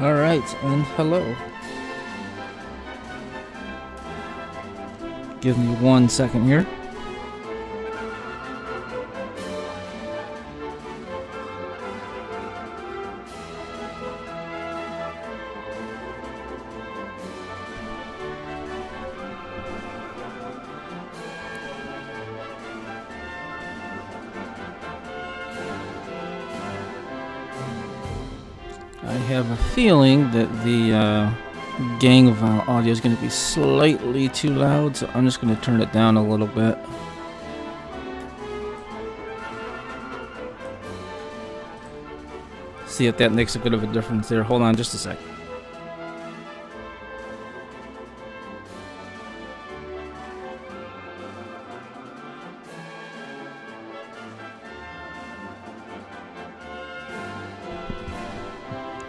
Alright, and hello. Give me 1 second here. I have a feeling that the gang audio is going to be slightly too loud, so I'm just going to turn it down a little bit. See if that makes a bit of a difference there. Hold on just a sec.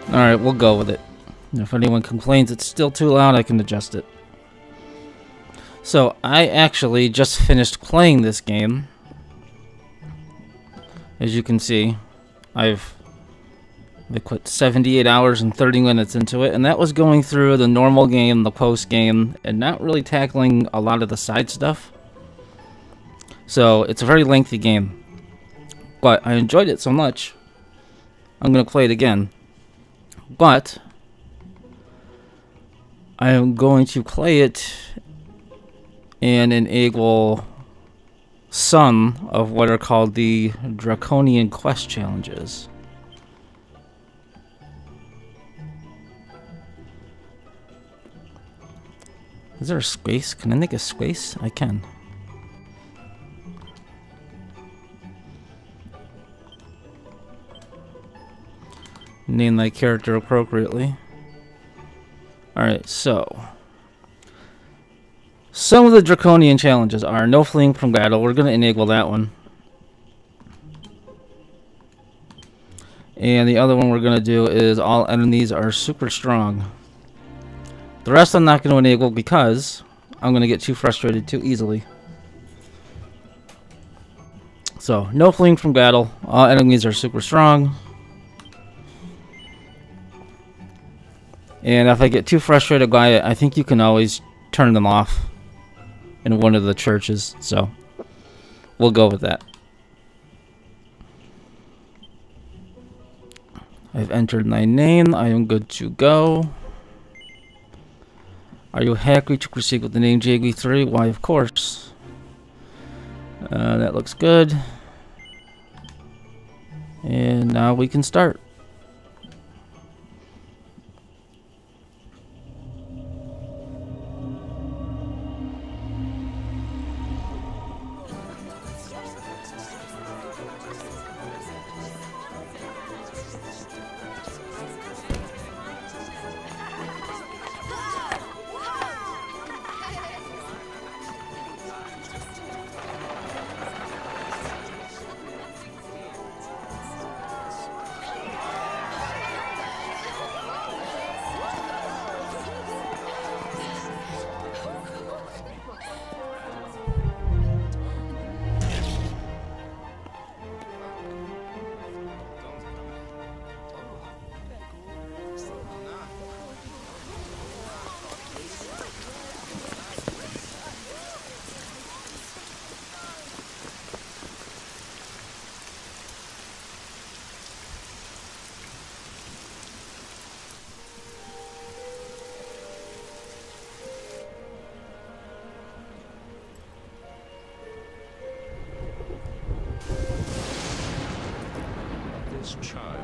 Alright, we'll go with it. If anyone complains it's still too loud, I can adjust it. So, I actually just finished playing this game. As you can see, I've put 78 hours and 30 minutes into it, and that was going through the normal game, the post game, and not really tackling a lot of the side stuff. So, it's a very lengthy game. But I enjoyed it so much, I'm going to play it again. But I am going to play it and enable some of what are called the Draconian Quest challenges. Is there a space? Can I make a space? I can. Name my character appropriately. Alright, so some of the Draconian challenges are no fleeing from battle. We're going to enable that one. And the other one we're going to do is all enemies are super strong. The rest I'm not going to enable because I'm going to get too frustrated too easily. So, no fleeing from battle. All enemies are super strong. And if I get too frustrated by it, I think you can always turn them off in one of the churches. So, we'll go with that. I've entered my name. I am good to go. Are you happy to proceed with the name JB3? Why, of course. That looks good. And now we can start. This child,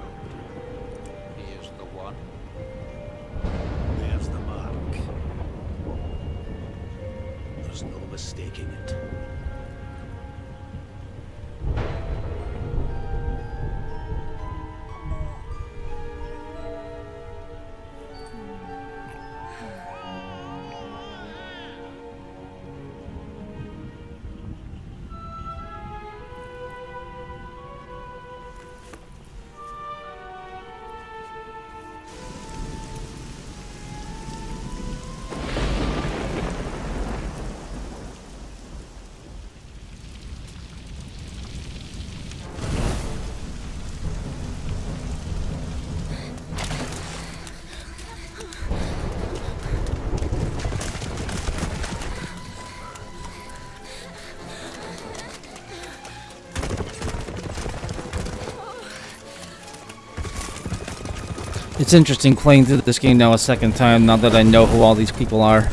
he is the one. There's the mark. There's no mistaking it. It's interesting playing through this game now a second time, now that I know who all these people are.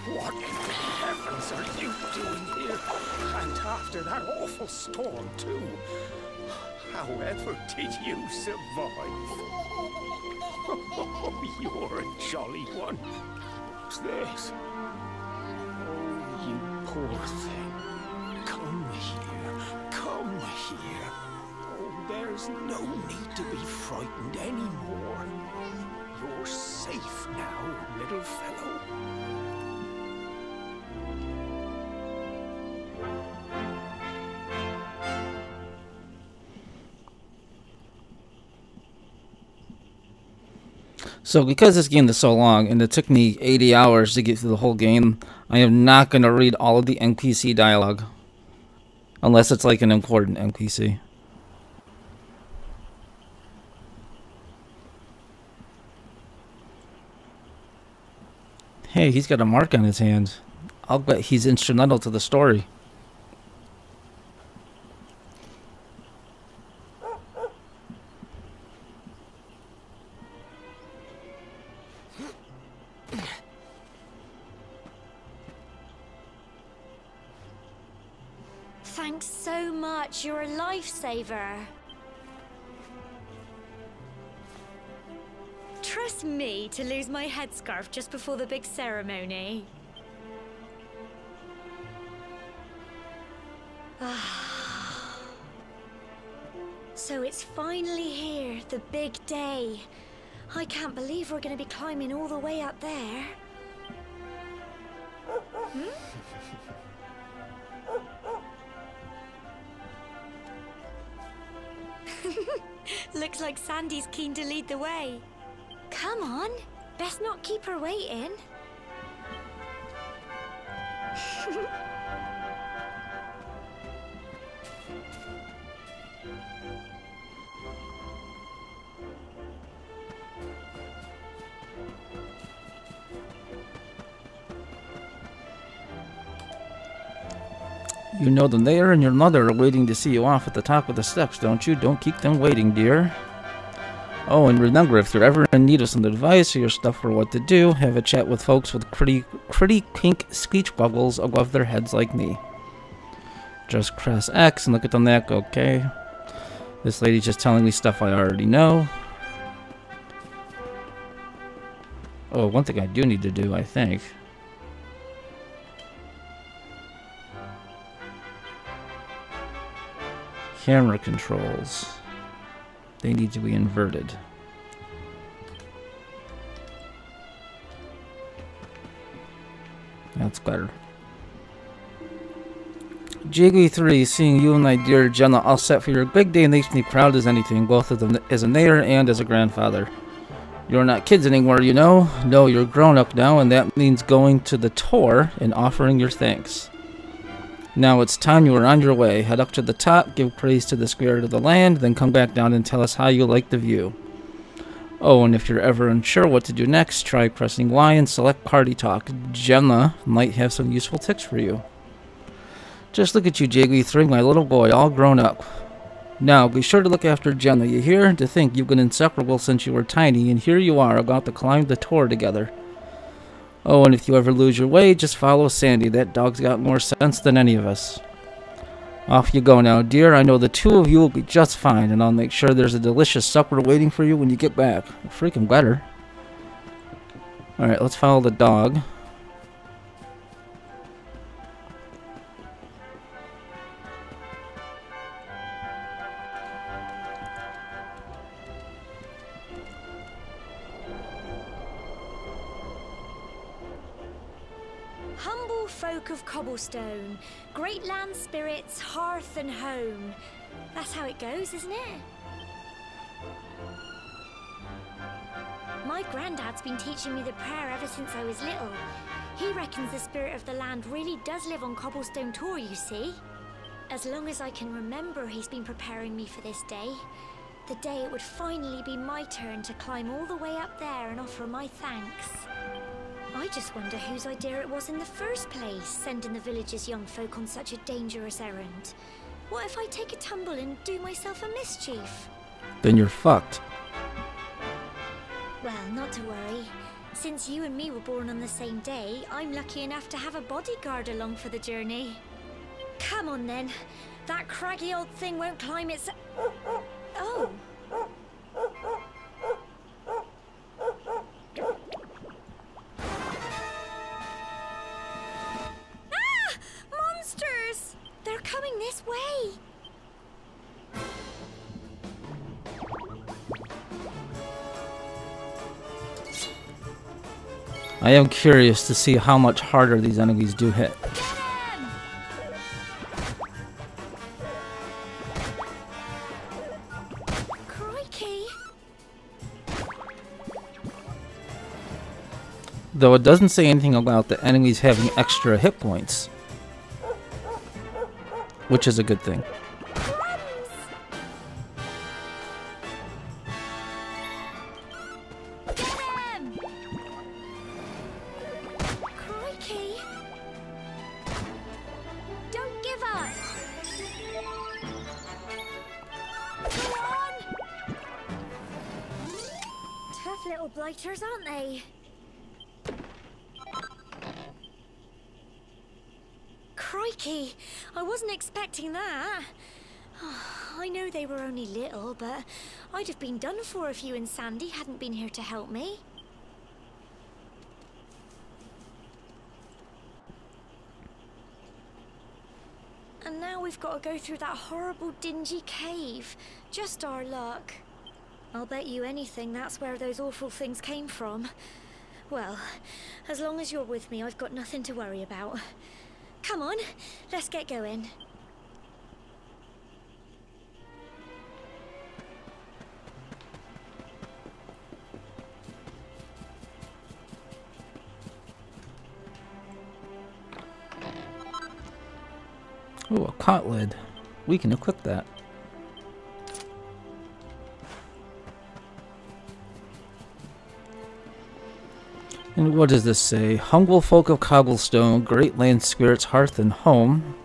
What in the heavens are you doing here? And after that awful storm, too. However did you survive? Oh, you're a jolly one. What's this? Oh, you poor thing. Come here. Come here. Oh, there's no need to be frightened anymore. You're safe now, little fellow. So because this game is so long, and it took me 80 hours to get through the whole game, I am not going to read all of the NPC dialogue. Unless it's like an important NPC. Hey, he's got a mark on his hand. I'll bet he's instrumental to the story. Thanks so much. You're a lifesaver. Trust me to lose my headscarf just before the big ceremony. So it's finally here, the big day. I can't believe we're going to be climbing all the way up there. Looks like Sandy's keen to lead the way. Come on, best not keep her waiting. You know the mayor and your mother are waiting to see you off at the top of the steps, don't you? Don't keep them waiting, dear. Oh, and remember, if you're ever in need of some advice or your stuff for what to do, have a chat with folks with pretty pink speech bubbles above their heads like me. Just press X and look at the neck, okay? This lady's just telling me stuff I already know. Oh, one thing I do need to do, I think. Camera controls. They need to be inverted. That's better. JG3, seeing you and my dear Jenna all set for your big day makes me proud as anything, both as a mayor and as a grandfather. You're not kids anymore, you know? No, you're grown up now, and that means going to the tour and offering your thanks. Now it's time you are on your way. Head up to the top, give praise to the spirit of the land, then come back down and tell us how you like the view. Oh, and if you're ever unsure what to do next, try pressing Y and select Party Talk. Gemma might have some useful tips for you. Just look at you, JG3, my little boy, all grown up. Now, be sure to look after Gemma, you hear? To think you've been inseparable since you were tiny, and here you are, about to climb the tour together. Oh, and if you ever lose your way, just follow Sandy. That dog's got more sense than any of us. Off you go now, dear. I know the two of you will be just fine, and I'll make sure there's a delicious supper waiting for you when you get back. Freaking better. Alright, let's follow the dog. Humble folk of cobblestone, great land spirits, hearth and home. That's how it goes, isn't it? My granddad's been teaching me the prayer ever since I was little. He reckons the spirit of the land really does live on Cobblestone Tor, you see. As long as I can remember, he's been preparing me for this day. The day it would finally be my turn to climb all the way up there and offer my thanks. I just wonder whose idea it was in the first place, sending the village's young folk on such a dangerous errand. What if I take a tumble and do myself a mischief? Then you're fucked. Well, not to worry. Since you and me were born on the same day, I'm lucky enough to have a bodyguard along for the journey. Come on then. That craggy old thing won't climb its... Oh. Ah! Monsters! They're coming this way. I am curious to see how much harder these enemies do hit. Crikey! Though it doesn't say anything about the enemies having extra hit points, which is a good thing. Crikey! Don't give up! Go on! Tough little blighters, aren't they? Crikey! I wasn't expecting that. I know they were only little, but I'd have been done for if you and Sandy hadn't been here to help me. And now we've got to go through that horrible dingy cave. Just our luck. I'll bet you anything that's where those awful things came from. Well, as long as you're with me, I've got nothing to worry about. Come on, let's get going. Ooh, a cot lid. We can equip that. And what does this say? Humble folk of cobblestone, great land spirits, hearth and home.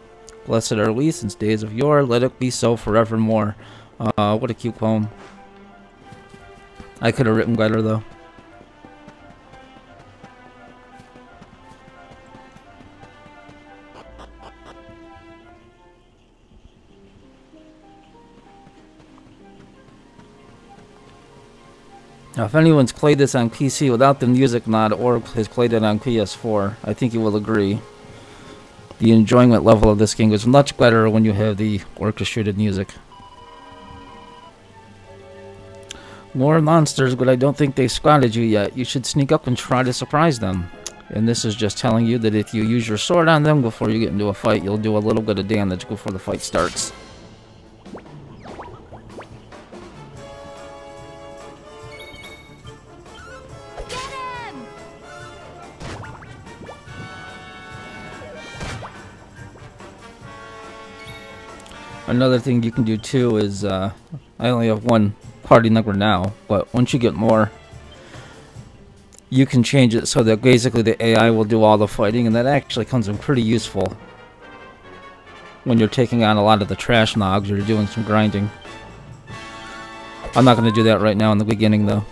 Blessed are we since days of yore, let it be so forevermore. What a cute poem. I could have written better though. Now, if anyone's played this on PC without the music mod or has played it on PS4, I think you will agree. The enjoyment level of this game is much better when you have the orchestrated music. More monsters, but I don't think they spotted you yet. You should sneak up and try to surprise them. And this is just telling you that if you use your sword on them before you get into a fight, you'll do a little bit of damage before the fight starts. Another thing you can do too is, I only have one party number now, but once you get more, you can change it so that basically the AI will do all the fighting, and that actually comes in pretty useful when you're taking on a lot of the trash nogs or you're doing some grinding. I'm not going to do that right now in the beginning though.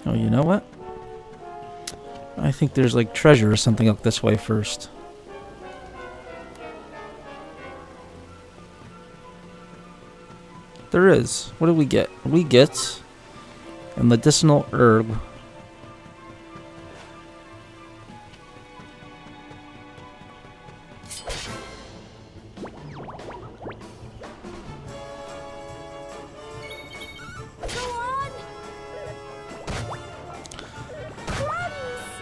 Oh, you know what? I think there's like treasure or something up this way first. There is. What do we get? We get a medicinal herb.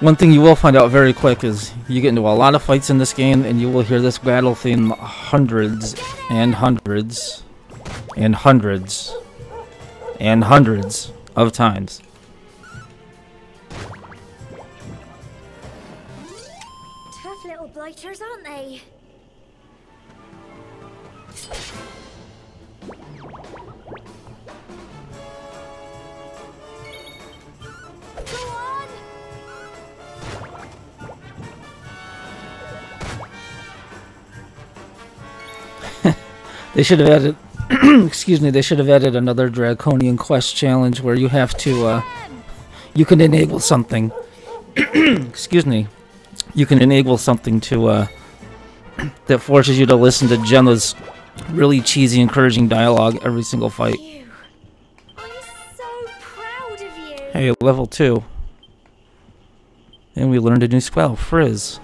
One thing you will find out very quick is you get into a lot of fights in this game and you will hear this battle theme hundreds and hundreds and hundreds and hundreds of times. Tough little blighters, aren't they? Go on! They should have added, excuse me, they should have added another Draconian Quest challenge where you have to, you can enable something, excuse me, you can enable something to, that forces you to listen to Gemma's really cheesy, encouraging dialogue every single fight. I'm so proud of you. Hey, level 2. And we learned a new spell, Frizz.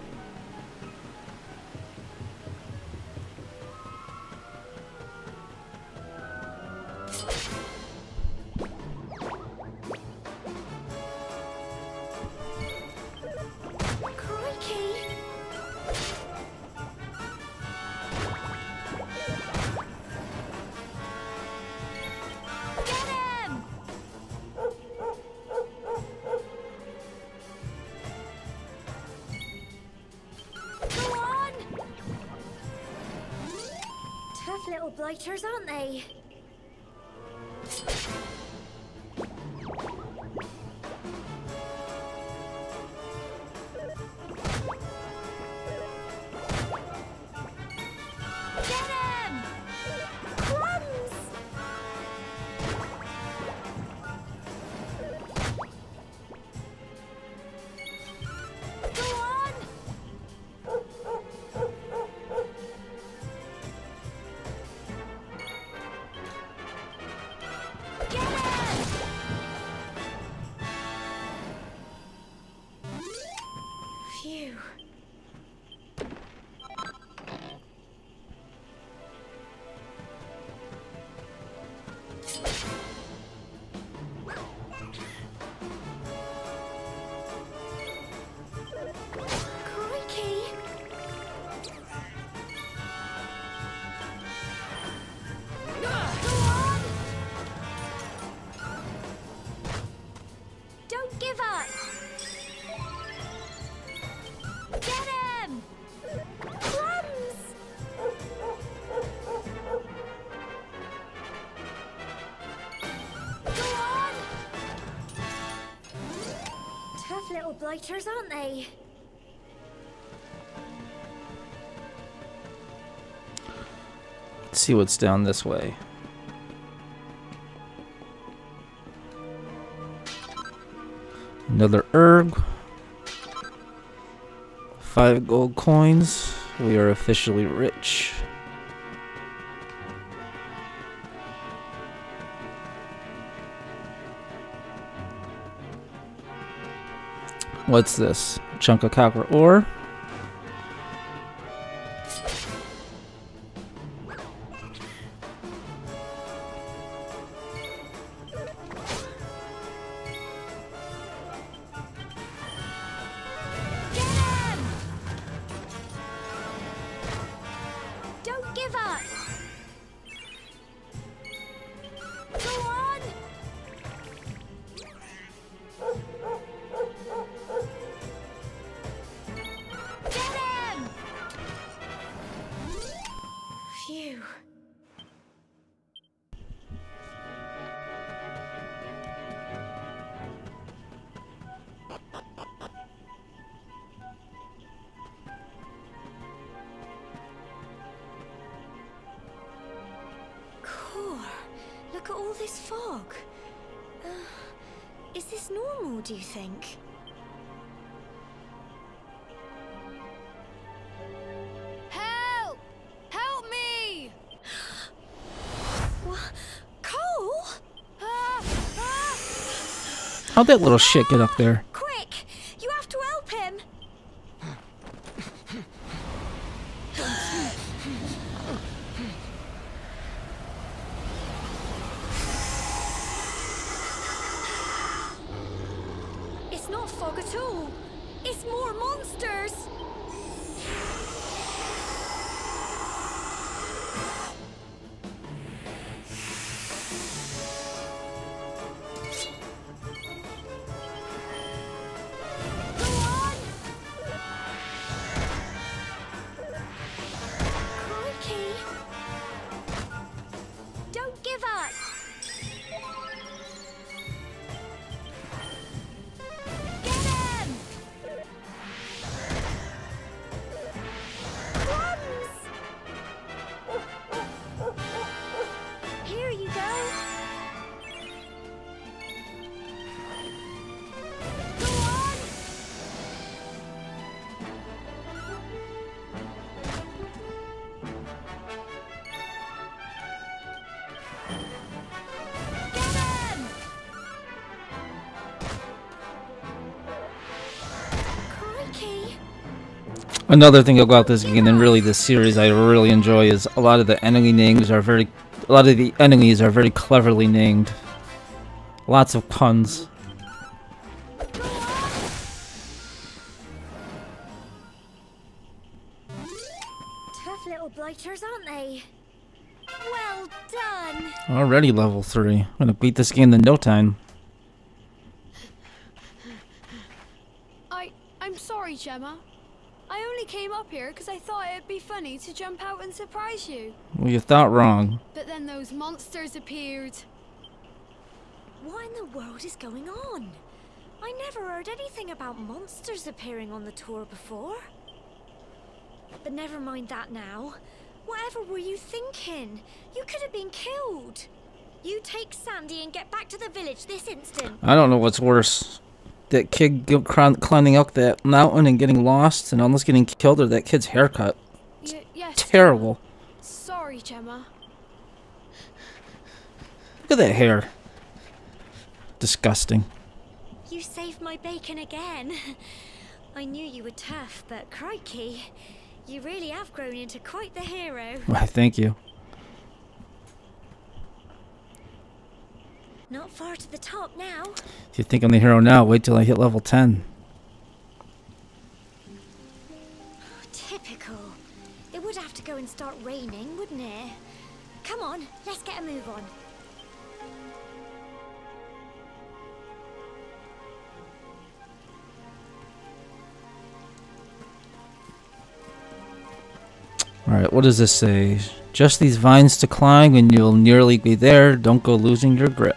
Tough little blighters, aren't they? Get him! Crumbs! Go on! Get him! Phew. Crikey! Go on! Don't give up! Get him! Crumbs! Go on! Tough little blighters, aren't they? Let's see what's down this way. Another herb. 5 gold coins. We are officially rich. What's this? Chunk of copper ore. Get him! Don't give up! Go on! Get him! Phew. Core, look at all this fog. Is this normal, do you think? Help! Help me! What? Cole? How'd that little shit get up there? Quick! You have to help him! It's not fog at all. It's more monsters. Go on! Crikey! Don't give up! Get him! Crumbs! Here you go. Go on! Get him! Crikey! Another thing about this game and really this series I really enjoy is a lot of the enemy names are very cleverly named. Lots of puns. Tough little blighters, aren't they? Well done! Already level 3. I'm gonna beat this game in no time. I'm sorry, Gemma. I only came up here because I thought it'd be funny to jump out and surprise you. Well, you thought wrong. But then those monsters appeared. What in the world is going on? I never heard anything about monsters appearing on the tour before. But never mind that now. Whatever were you thinking? You could have been killed. You take Sandy and get back to the village this instant. I don't know what's worse. That kid climbing up that mountain and getting lost and almost getting killed, or that kid's haircut. Yes. Terrible. Sorry, Gemma. Look at that hair. Disgusting. You saved my bacon again. I knew you were tough, but crikey, you really have grown into quite the hero. Why, thank you. Not far to the top now. If you think I'm the hero now, wait till I hit level 10. Typical. It would have to go and start raining, wouldn't it? Come on, let's get a move on. Alright, what does this say? Just these vines to climb and you'll nearly be there. Don't go losing your grip.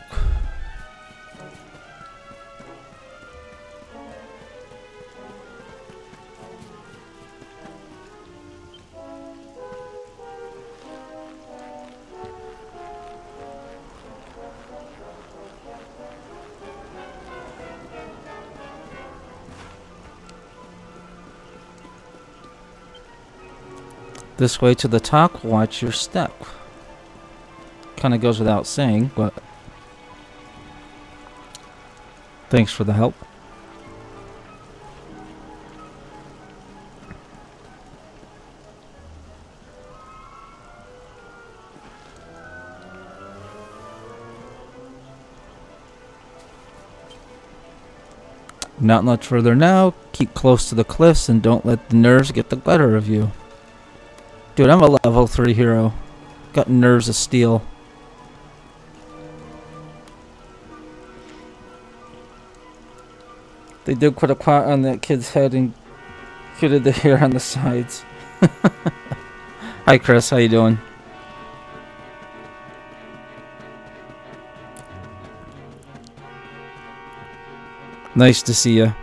This way to the top, watch your step. Kind of goes without saying, but thanks for the help. Not much further now. Keep close to the cliffs and don't let the nerves get the better of you. Dude, I'm a level 3 hero. Got nerves of steel. They did put a pot on that kid's head and cuted the hair on the sides. Hi Chris, how you doing? Nice to see you.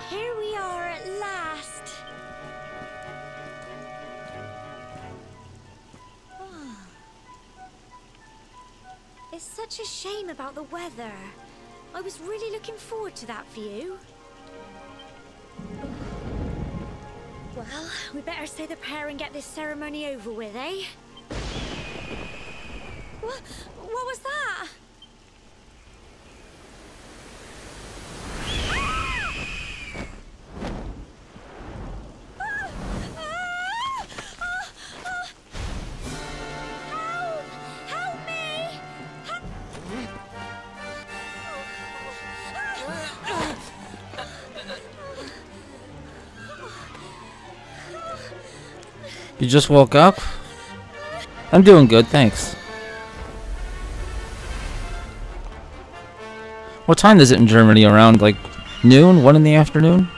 Here we are at last. It's such a shame about the weather. I was really looking forward to that view. Well, we better say the prayer and get this ceremony over with, eh? What was that? Help me! You just woke up? I'm doing good, thanks. What time is it in Germany? Around like noon? 1 in the afternoon?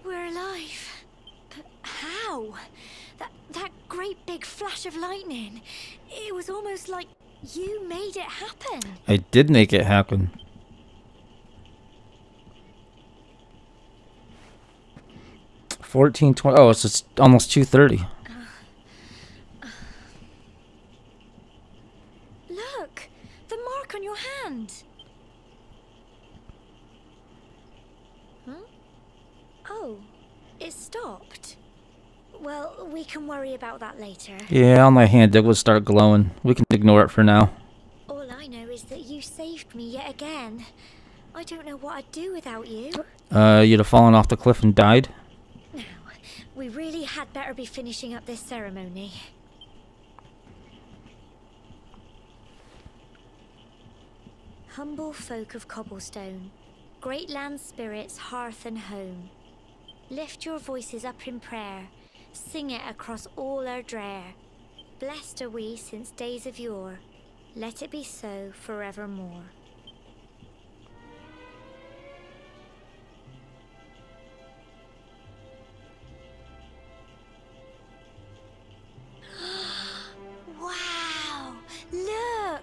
We're alive. But how? That great big flash of lightning. It was almost like you made it happen. I did make it happen. $14.20. Oh, it's almost 2:30. Look, the mark on your hand. Huh? Oh, it stopped. Well, we can worry about that later. Yeah, on my hand it would start glowing. We can ignore it for now. All I know is that you saved me yet again. I don't know what I'd do without you. You'd have fallen off the cliff and died? Now, we really had better be finishing up this ceremony. Humble folk of cobblestone, great land spirits, hearth and home, lift your voices up in prayer, sing it across all our drear. Blessed are we since days of yore, let it be so forevermore. Wow! Look!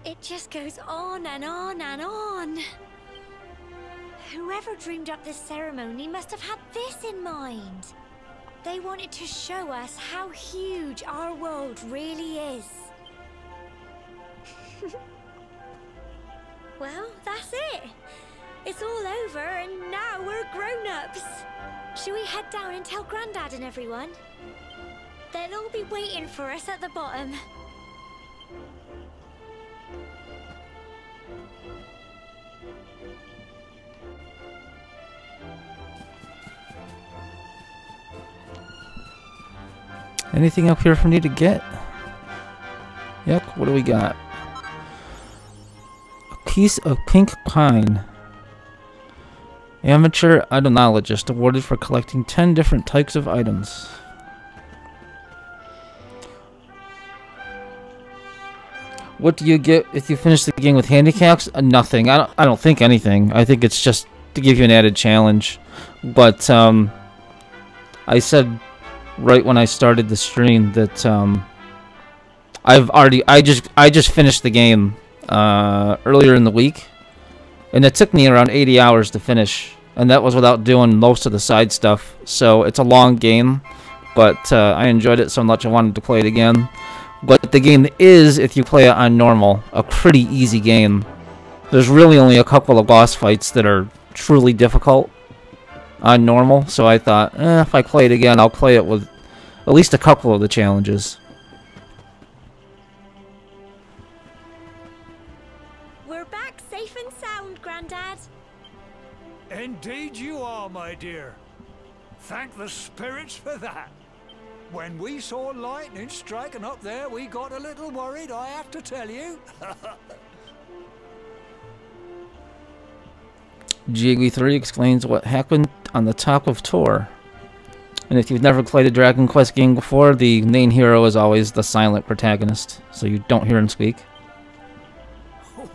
It just goes on and on and on. Whoever dreamed up this ceremony must have had this in mind. They wanted to show us how huge our world really is. Well, that's it. It's all over and now we're grown-ups. Shall we head down and tell Grandad and everyone? They'll all be waiting for us at the bottom. Anything up here for me to get? Yep, what do we got? A piece of pink pine. Amateur itemologist awarded for collecting 10 different types of items. What do you get if you finish the game with handicaps? Nothing. I don't think anything. I think it's just to give you an added challenge. But I said right when I started the stream that I just finished the game earlier in the week, and it took me around 80 hours to finish, and that was without doing most of the side stuff. So it's a long game, but I enjoyed it so much I wanted to play it again. But the game is, if you play it on normal, a pretty easy game. There's really only a couple of boss fights that are truly difficult on normal, so I thought, if I play it again, I'll play it with at least a couple of the challenges. We're back safe and sound, Grandad. Indeed you are, my dear. Thank the spirits for that. When we saw lightning striking up there, we got a little worried, I have to tell you. GG3 explains what happened on the top of Tor. And if you've never played a Dragon Quest game before, the main hero is always the silent protagonist, so you don't hear him speak.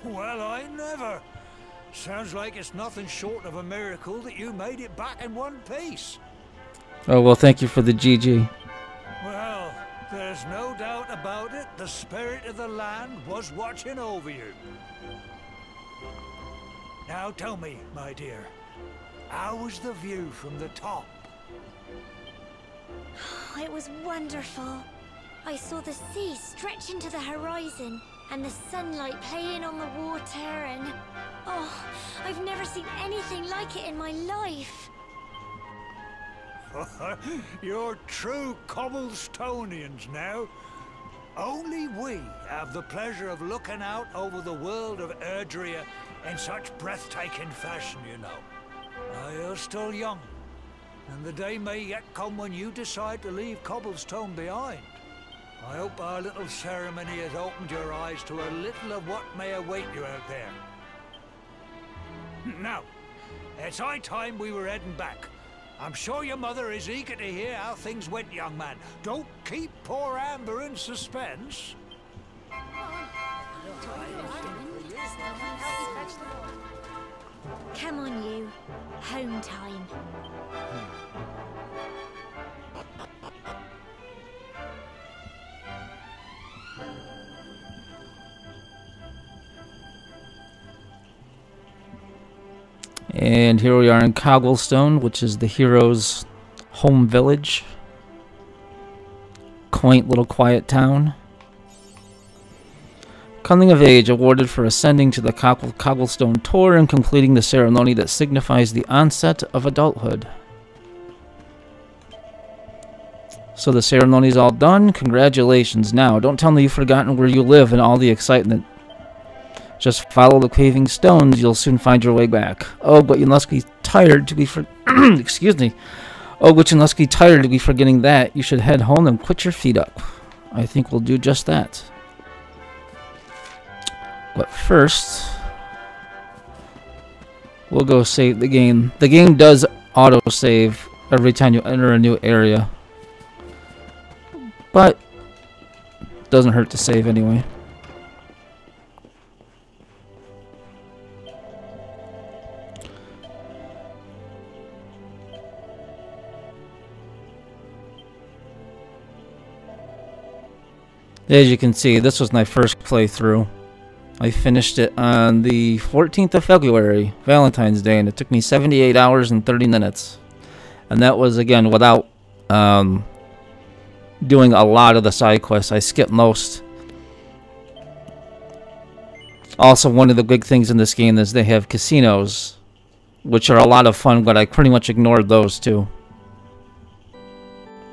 Well, I never. Sounds like it's nothing short of a miracle that you made it back in one piece. Oh, well, thank you for the GG. Well, there's no doubt about it. The spirit of the land was watching over you. Now tell me, my dear, how was the view from the top? It was wonderful. I saw the sea stretch into the horizon and the sunlight playing on the water and... Oh, I've never seen anything like it in my life. You're true Cobblestonians now. Only we have the pleasure of looking out over the world of Erdrea in such breathtaking fashion, you know. You're still young, and the day may yet come when you decide to leave Cobblestone behind. I hope our little ceremony has opened your eyes to a little of what may await you out there. Now, it's high time we were heading back. I'm sure your mother is eager to hear how things went, young man. Don't keep poor Amber in suspense. Come on, you. Home time. And here we are in Cobblestone, which is the hero's home village. Quaint little quiet town. Coming of age, awarded for ascending to the Cobblestone Tour and completing the ceremony that signifies the onset of adulthood. So the ceremony's all done. Congratulations. Now, don't tell me you've forgotten where you live and all the excitement. Just follow the paving stones, you'll soon find your way back. Oh, but you must be tired to be excuse me. Oh, but you must be tired to be forgetting that. You should head home and put your feet up. I think we'll do just that. But first, we'll go save the game. The game does auto-save every time you enter a new area. But doesn't hurt to save anyway. As you can see, this was my first playthrough. I finished it on the 14th of February, Valentine's Day, and it took me 78 hours and 30 minutes. And that was, again, without doing a lot of the side quests. I skipped most. Also, one of the big things in this game is they have casinos, which are a lot of fun, but I pretty much ignored those too.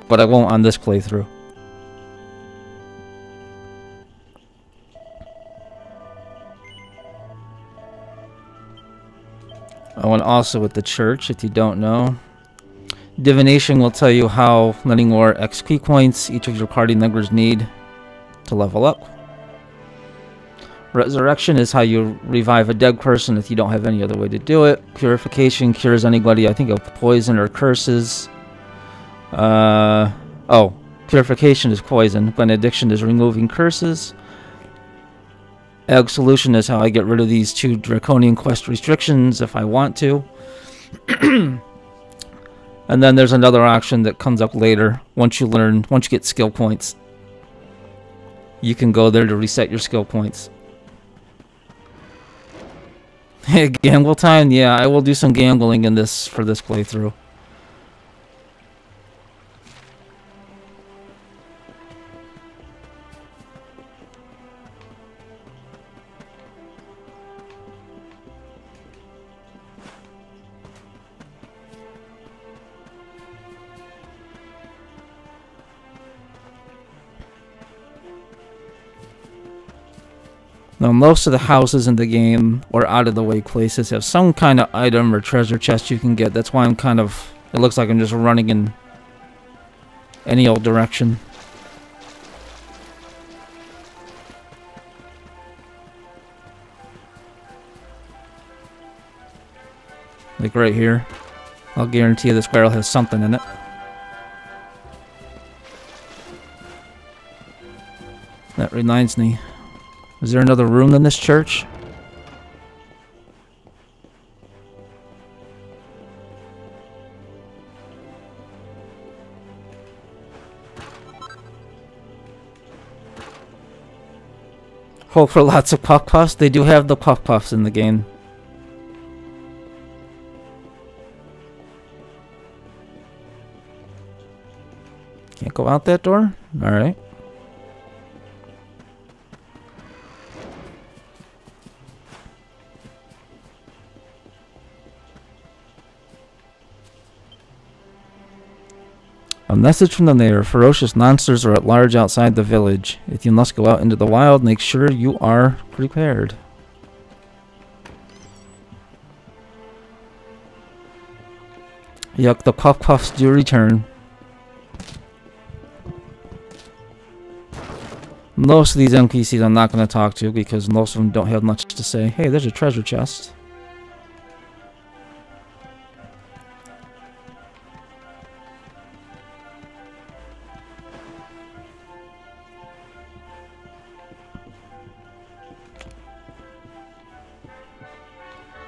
But I won't on this playthrough. Oh, and also with the church, if you don't know, divination will tell you how many more XP points each of your party members need to level up. Resurrection is how you revive a dead person if you don't have any other way to do it. Purification cures anybody, I think, of poison or curses. Oh, purification is poison. Benediction is removing curses. Absolution is how I get rid of these 2 Draconian Quest restrictions if I want to. And then there's another option that comes up later. Once you get skill points, you can go there to reset your skill points. Gamble time? Yeah, I will do some gambling in this for this playthrough. Now, most of the houses in the game, or out-of-the-way places, have some kind of item or treasure chest you can get. That's why I'm kind of... It looks like I'm just running in any old direction. Like right here. I'll guarantee you this barrel has something in it. That reminds me. Is there another room in this church? Hope for lots of puff puffs. They do have the puff puffs in the game. Can't go out that door? Alright. A message from the mayor. Ferocious monsters are at large outside the village. If you must go out into the wild, make sure you are prepared. Yuck, the puff puffs do return. Most of these NPCs I'm not going to talk to because most of them don't have much to say. Hey, there's a treasure chest.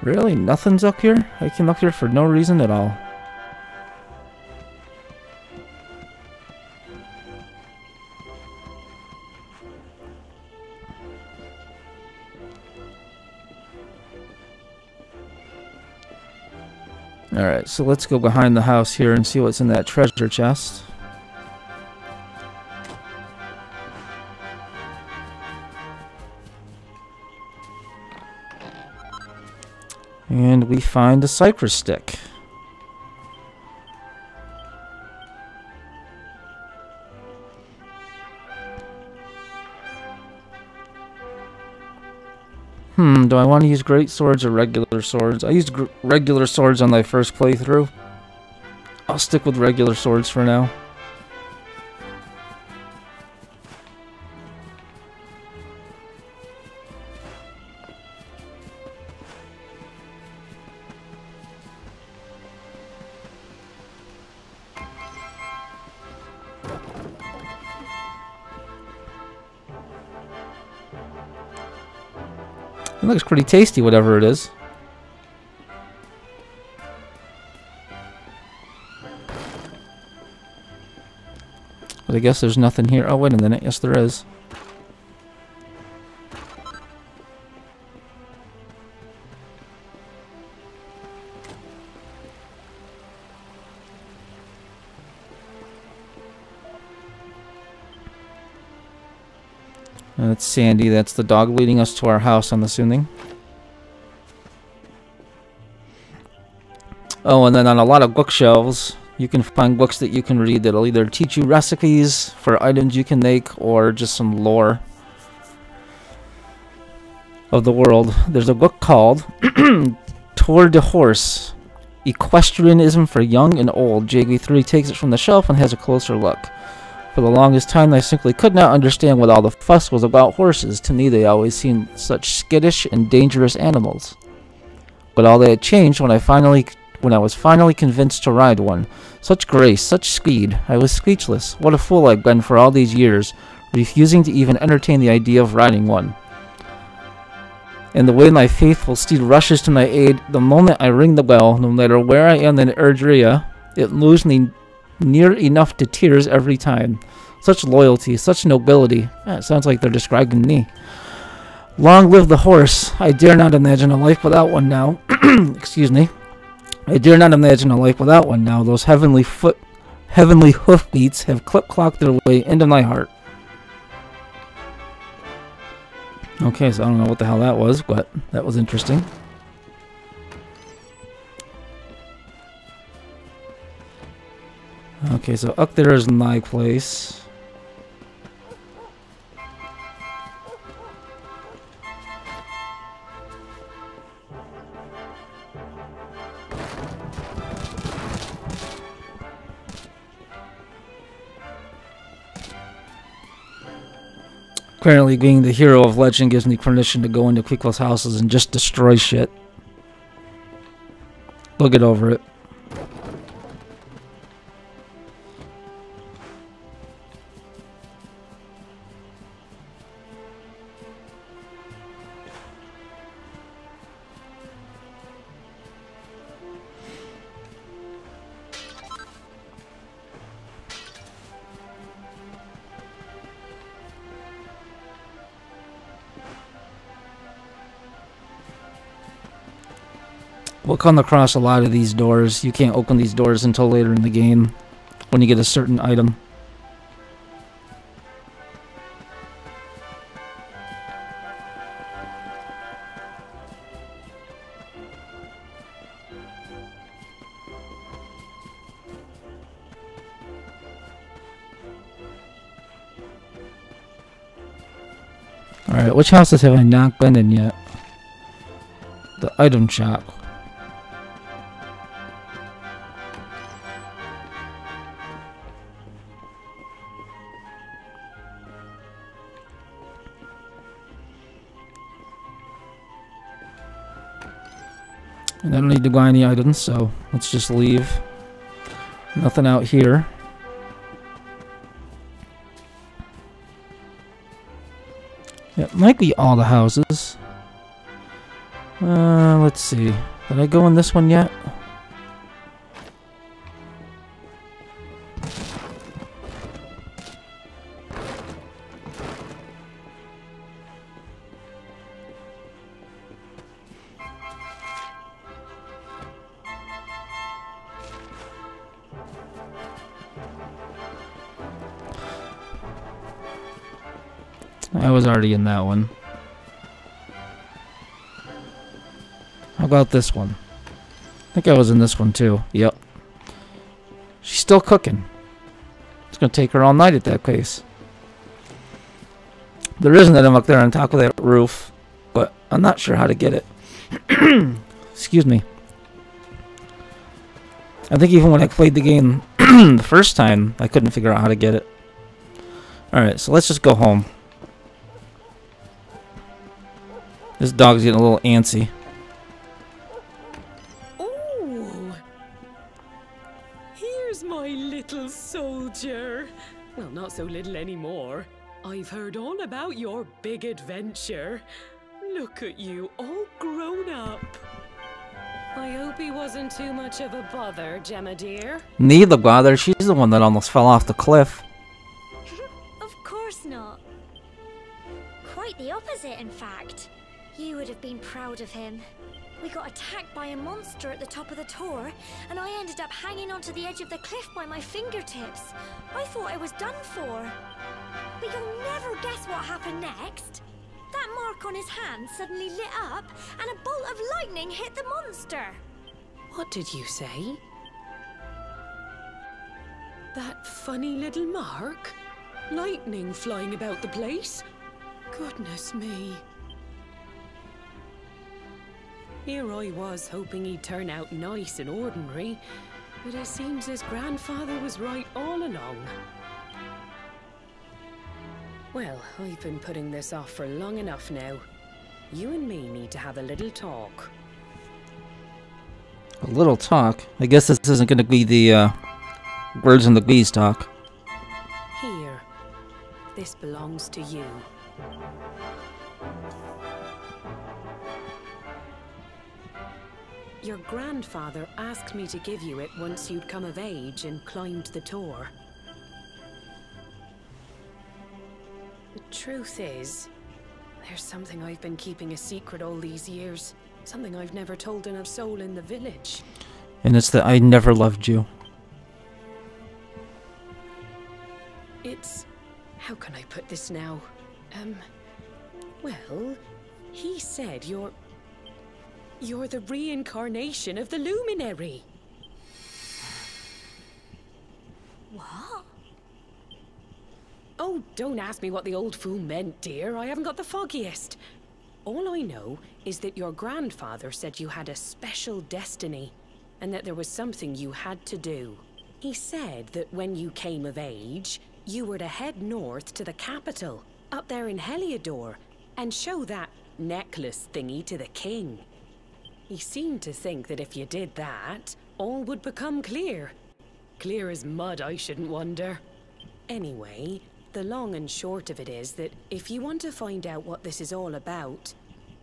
Really? Nothing's up here? I came up here for no reason at all. Alright, so let's go behind the house here and see what's in that treasure chest. And we find a cypress stick. Do I want to use great swords or regular swords? I used regular swords on my first playthrough. I'll stick with regular swords for now. It looks pretty tasty, whatever it is. But I guess there's nothing here. Oh, wait a minute. Yes, there is. That's Sandy. That's the dog leading us to our house, I'm assuming. Oh, and then on a lot of bookshelves, you can find books that you can read that'll either teach you recipes for items you can make or just some lore of the world. There's a book called Tour de Horse, Equestrianism for Young and Old. JB3 takes it from the shelf and has a closer look. For the longest time, I simply could not understand what all the fuss was about horses. To me, they always seemed such skittish and dangerous animals. But all that had changed when I was finally convinced to ride one. Such grace, such speed. I was speechless. What a fool I'd been for all these years, refusing to even entertain the idea of riding one. And the way my faithful steed rushes to my aid, the moment I ring the bell, no matter where I am in Erdrea, it moves me near enough to tears every time. Such loyalty, such nobility. It sounds like they're describing me. Long live the horse. I dare not imagine a life without one now. Excuse me. I dare not imagine a life without one now. Those heavenly hoofbeats have clip-clocked their way into my heart. Okay, so I don't know what the hell that was, but that was interesting. Okay, so up there is my place. Apparently being the hero of legend gives me permission to go into people's houses and just destroy shit. Look it over it. We'll come across a lot of these doors. You can't open these doors until later in the game when you get a certain item. Alright, which houses have I not been in yet? The item shop. And I don't need to buy any items, so let's just leave. Nothing out here. It might be all the houses. Let's see. Did I go in this one yet? I was already in that one. How about this one? I think I was in this one too. Yep. She's still cooking. It's gonna take her all night at that pace. There is an item up there on top of that roof, but I'm not sure how to get it. Excuse me. I think even when I played the game the first time, I couldn't figure out how to get it. Alright, so let's just go home. This dog's getting a little antsy. Oh, here's my little soldier. Well, not so little anymore. I've heard all about your big adventure. Look at you, all grown up. I hope he wasn't too much of a bother, Gemma dear. Neither bother. She's the one that almost fell off the cliff. Of course not. Quite the opposite, in fact. You would have been proud of him. We got attacked by a monster at the top of the tower, and I ended up hanging onto the edge of the cliff by my fingertips. I thought I was done for. But you'll never guess what happened next. That mark on his hand suddenly lit up, and a bolt of lightning hit the monster. What did you say? That funny little mark? Lightning flying about the place? Goodness me. Here I was hoping he'd turn out nice and ordinary, but it seems his grandfather was right all along. Well, I've been putting this off for long enough now. You and me need to have a little talk. A little talk? I guess this isn't going to be the birds and the bees talk. Here. This belongs to you. Your grandfather asked me to give you it once you'd come of age and climbed the tower. The truth is, there's something I've been keeping a secret all these years. Something I've never told enough soul in the village. And it's that I never loved you. It's... how can I put this now? Well, he said you're the reincarnation of the Luminary. What? Oh, don't ask me what the old fool meant, dear. I haven't got the foggiest. All I know is that your grandfather said you had a special destiny, and that there was something you had to do. He said that when you came of age, you were to head north to the capital, up there in Heliodor, and show that necklace thingy to the king. He seemed to think that if you did that, all would become clear. Clear as mud, I shouldn't wonder. Anyway, the long and short of it is that if you want to find out what this is all about,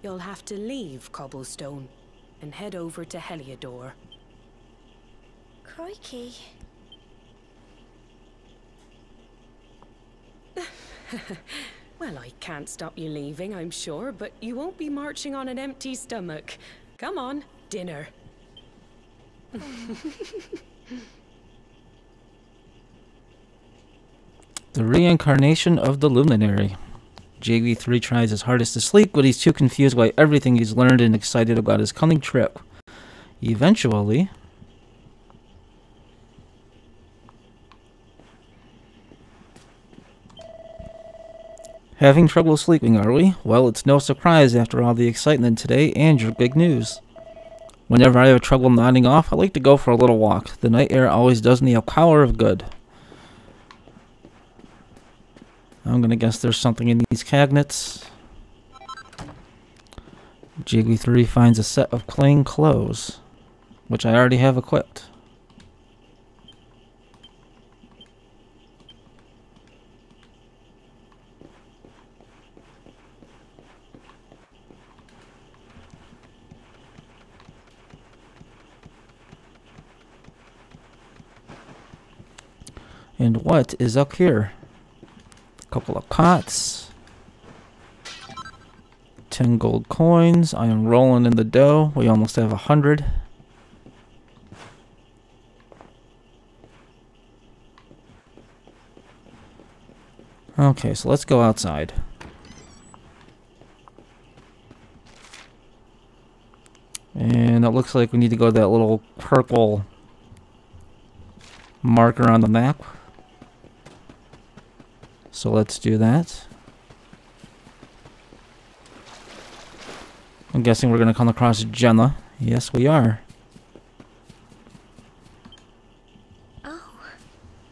you'll have to leave Cobblestone and head over to Heliodor. Crikey. Well, I can't stop you leaving, I'm sure, but you won't be marching on an empty stomach. Come on, dinner. The reincarnation of the luminary. JV3 tries his hardest to sleep, but he's too confused by everything he's learned and excited about his coming trip. Eventually... Having trouble sleeping, are we? Well, it's no surprise after all the excitement today and your big news. Whenever I have trouble nodding off, I like to go for a little walk. The night air always does me a power of good. I'm gonna guess there's something in these cabinets. JV3 finds a set of plain clothes, which I already have equipped. And what is up here? A couple of cots. 10 gold coins. I am rolling in the dough. We almost have 100. Okay, so let's go outside. And it looks like we need to go to that little purple marker on the map. So let's do that. I'm guessing we're going to come across Jenna. Yes, we are. Oh,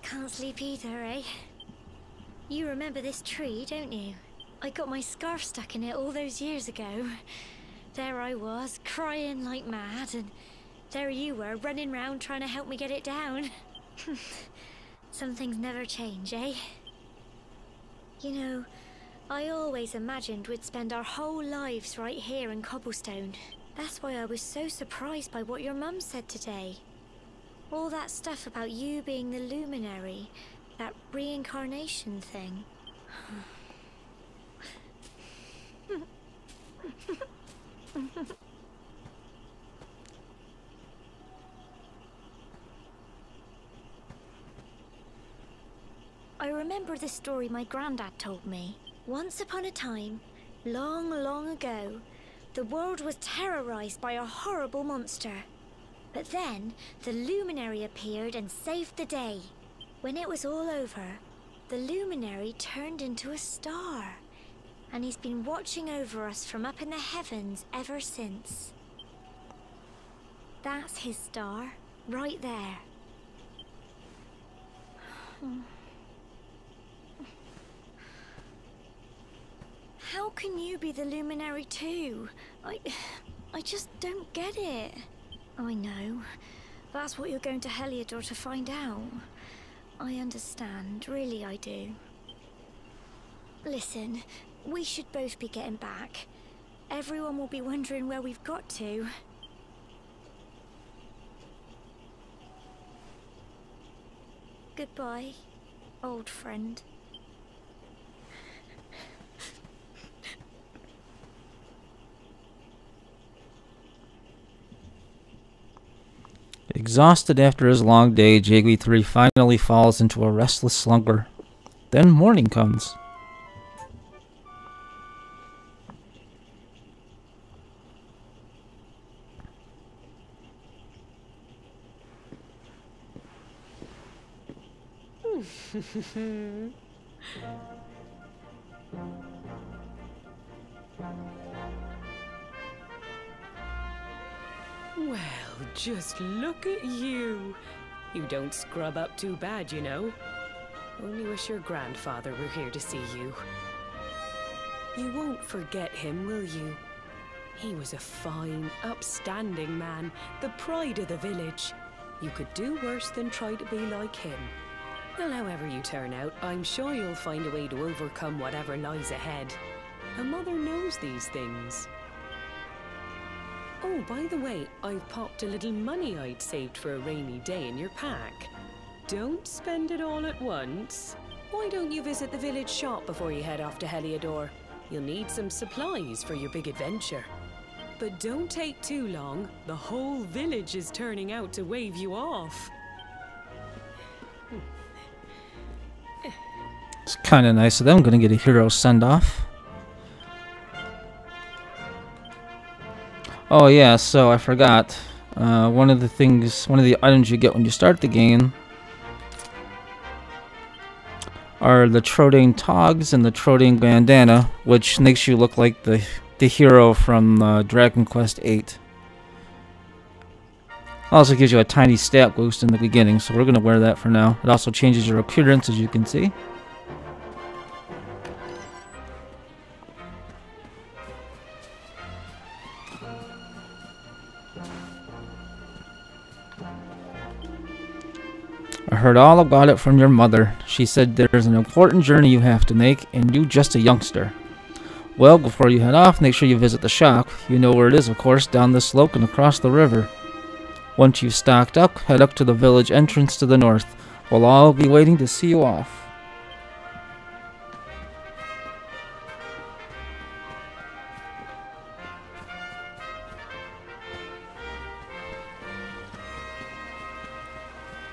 can't sleep either, eh? You remember this tree, don't you? I got my scarf stuck in it all those years ago. There I was, crying like mad, and there you were, running round trying to help me get it down. Some things never change, eh? You know, I always imagined we'd spend our whole lives right here in Cobblestone. That's why I was so surprised by what your mum said today. All that stuff about you being the luminary, that reincarnation thing. I remember the story my granddad told me. Once upon a time, long, long ago, the world was terrorized by a horrible monster. But then, the luminary appeared and saved the day. When it was all over, the luminary turned into a star. And he's been watching over us from up in the heavens ever since. That's his star, right there. How can you be the luminary too? I just don't get it. I know. That's what you're going to Heliodor to find out. I understand, really I do. Listen, we should both be getting back. Everyone will be wondering where we've got to. Goodbye, old friend. Exhausted after his long day, JV3 finally falls into a restless slumber. Then morning comes. Well, just look at you. You don't scrub up too bad, you know. Only wish your grandfather were here to see you. You won't forget him, will you? He was a fine, upstanding man, the pride of the village. You could do worse than try to be like him. Well, however you turn out, I'm sure you'll find a way to overcome whatever lies ahead. A mother knows these things. Oh, by the way, I've popped a little money I'd saved for a rainy day in your pack. Don't spend it all at once. Why don't you visit the village shop before you head off to Heliodor? You'll need some supplies for your big adventure. But don't take too long. The whole village is turning out to wave you off. It's kind of nice of them. I'm going to get a hero send-off. Oh yeah, so I forgot. One of the items you get when you start the game are the Trotane Togs and the Trotane Bandana, which makes you look like the hero from Draconian Quest 8. Also gives you a tiny stat boost in the beginning, so we're going to wear that for now. It also changes your appearance, as you can see. I heard all about it from your mother. She said there's an important journey you have to make, and you just a youngster. Well, before you head off, make sure you visit the shop. You know where it is, of course, down this slope and across the river. Once you've stocked up, head up to the village entrance to the north. We'll all be waiting to see you off.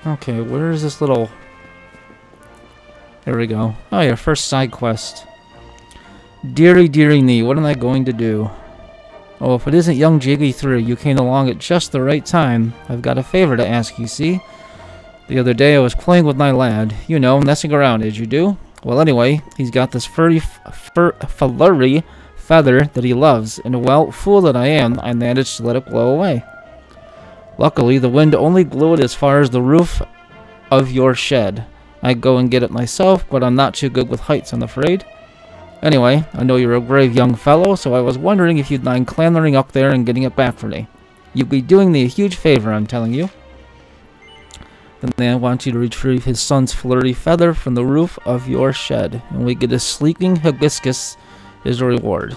Okay, where is this little... There we go. Oh yeah, first side quest. Dearie, dearie me, what am I going to do? Oh, if it isn't young Jiggy 3, you came along at just the right time. I've got a favor to ask, you see. The other day I was playing with my lad. You know, messing around as you do. Well, anyway, he's got this flurry feather that he loves, and well, fool that I am, I managed to let it blow away. Luckily, the wind only blew it as far as the roof of your shed. I'd go and get it myself, but I'm not too good with heights, I'm afraid. Anyway, I know you're a brave young fellow, so I was wondering if you'd mind clambering up there and getting it back for me. You'd be doing me a huge favor, I'm telling you. The man wants you to retrieve his son's flurry feather from the roof of your shed, and we get a sleeping hibiscus as a reward.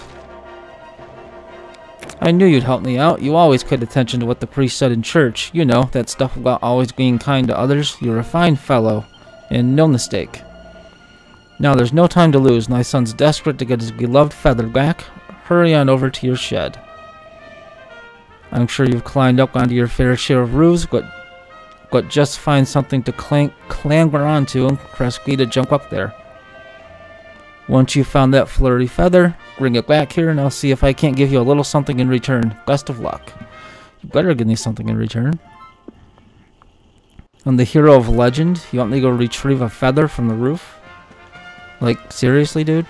I knew you'd help me out. You always paid attention to what the priest said in church. You know, that stuff about always being kind to others. You're a fine fellow, and no mistake. Now there's no time to lose. My son's desperate to get his beloved feather back. Hurry on over to your shed. I'm sure you've climbed up onto your fair share of roofs, but just find something to clamber onto and press B to jump up there. Once you've found that flurry feather, bring it back here and I'll see if I can't give you a little something in return. Best of luck. You better give me something in return. I'm the hero of legend. You want me to go retrieve a feather from the roof? Like, seriously, dude?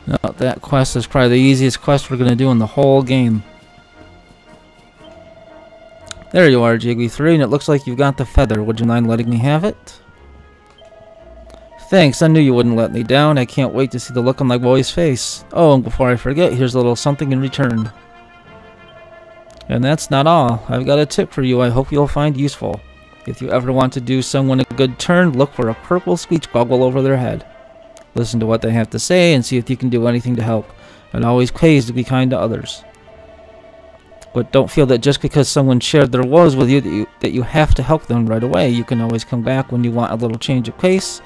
No, that quest is probably the easiest quest we're going to do in the whole game. There you are, Jiggy 3, and it looks like you've got the feather. Would you mind letting me have it? Thanks, I knew you wouldn't let me down. I can't wait to see the look on my boy's face. Oh, and before I forget, here's a little something in return. And that's not all. I've got a tip for you I hope you'll find useful. If you ever want to do someone a good turn, look for a purple speech bubble over their head. Listen to what they have to say and see if you can do anything to help. It always pays to be kind to others. But don't feel that just because someone shared their woes with you that you have to help them right away. You can always come back when you want a little change of pace,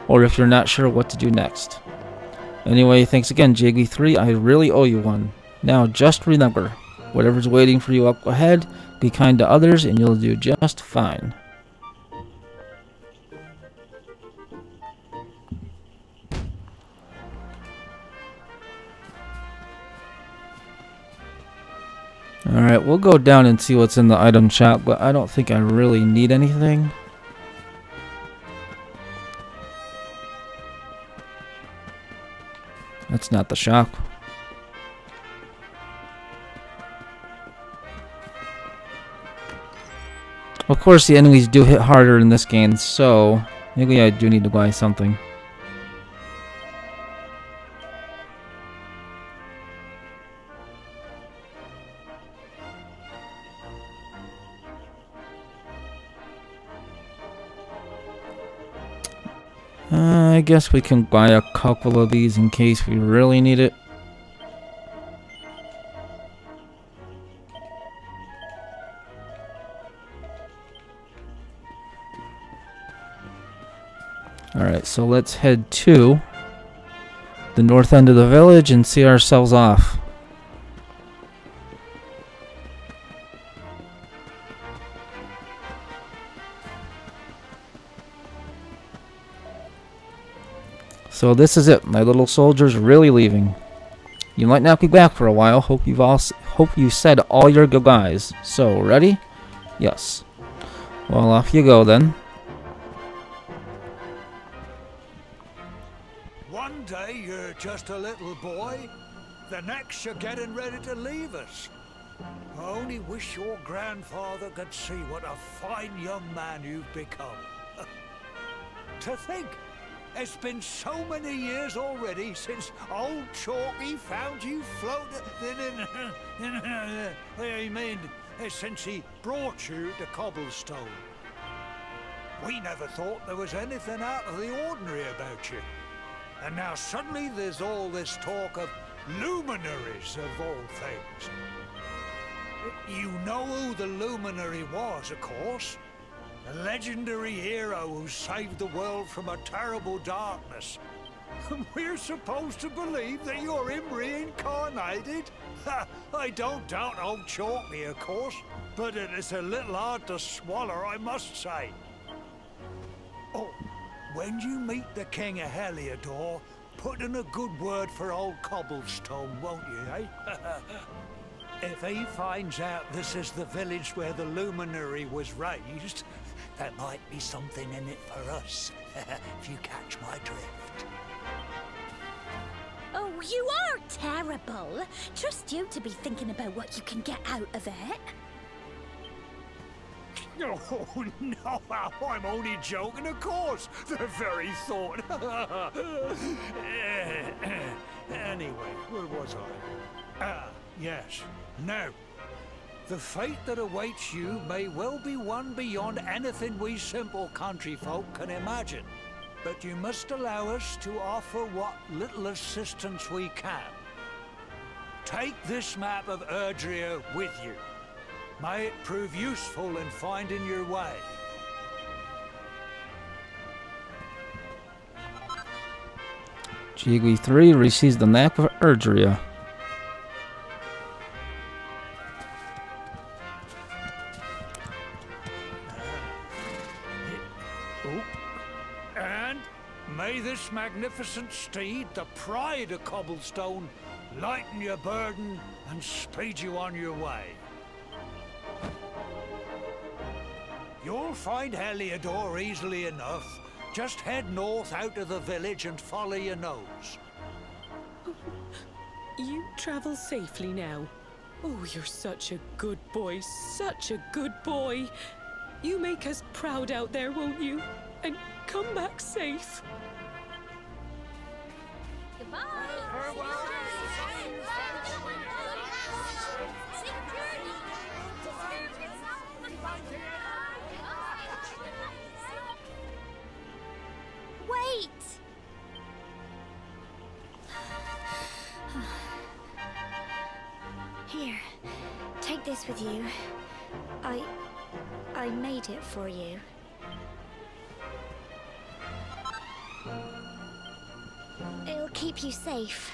or if you're not sure what to do next. Anyway, thanks again, Jiggy 3. I really owe you one. Now, just remember, whatever's waiting for you up ahead, be kind to others and you'll do just fine. Alright, we'll go down and see what's in the item shop, but I don't think I really need anything. That's not the shop. Of course, the enemies do hit harder in this game, so maybe I do need to buy something. I guess we can buy a couple of these in case we really need it. Alright, so let's head to the north end of the village and see ourselves off. So this is it. My little soldier's really leaving. You might not be back for a while. Hope you said all your goodbyes. So, ready? Yes. Well, off you go then. One day you're just a little boy, the next you're getting ready to leave us. I only wish your grandfather could see what a fine young man you've become. To think, it's been so many years already since old Chalky found you floating I mean, since he brought you to Cobblestone. We never thought there was anything out of the ordinary about you. And now suddenly there's all this talk of luminaries of all things. You know who the luminary was, of course. A legendary hero who saved the world from a terrible darkness. And we're supposed to believe that you're him reincarnated? I don't doubt old Chalky, of course, but it is a little hard to swallow, I must say. Oh, when you meet the King of Heliodor, put in a good word for old Cobblestone, won't you, eh? If he finds out this is the village where the luminary was raised, there might be something in it for us, if you catch my drift. Oh, you are terrible. Trust you to be thinking about what you can get out of it. Oh, no, I'm only joking, of course. The very thought. Anyway, where was I? Ah, yes. Now, the fate that awaits you may well be one beyond anything we simple country folk can imagine. But you must allow us to offer what little assistance we can. Take this map of Erdrea with you. May it prove useful in finding your way. Jiggy 3 receives the map of Erdrea. And may this magnificent steed, the pride of Cobblestone, lighten your burden and speed you on your way. You'll find Heliodor easily enough. Just head north out of the village and follow your nose. You travel safely now. Oh, you're such a good boy, such a good boy. You make us proud out there, won't you? And come back safe. Goodbye. Wait! Here, take this with you. I made it for you. It'll keep you safe.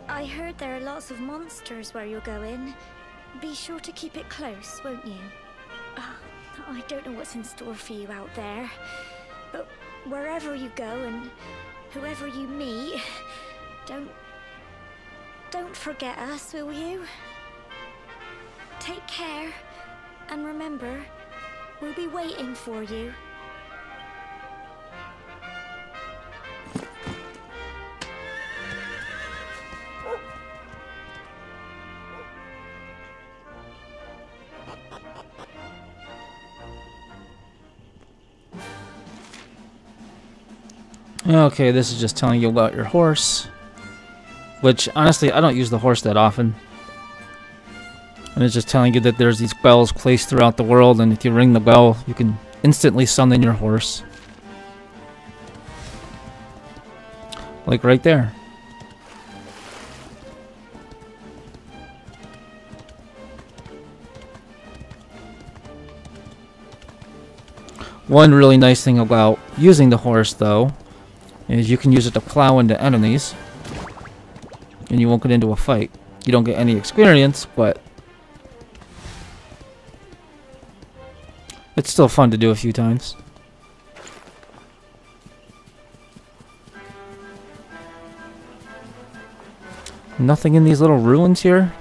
I heard there are lots of monsters where you're going. Be sure to keep it close, won't you? I don't know what's in store for you out there, but wherever you go and whoever you meet, don't forget us, will you? Take care, and remember, we'll be waiting for you. Okay, this is just telling you about your horse. Which, honestly, I don't use the horse that often. And it's just telling you that there's these bells placed throughout the world, and if you ring the bell, you can instantly summon your horse. Like right there. One really nice thing about using the horse, though, is you can use it to plow into enemies, and you won't get into a fight. You don't get any experience, but it's still fun to do a few times. Nothing in these little ruins here?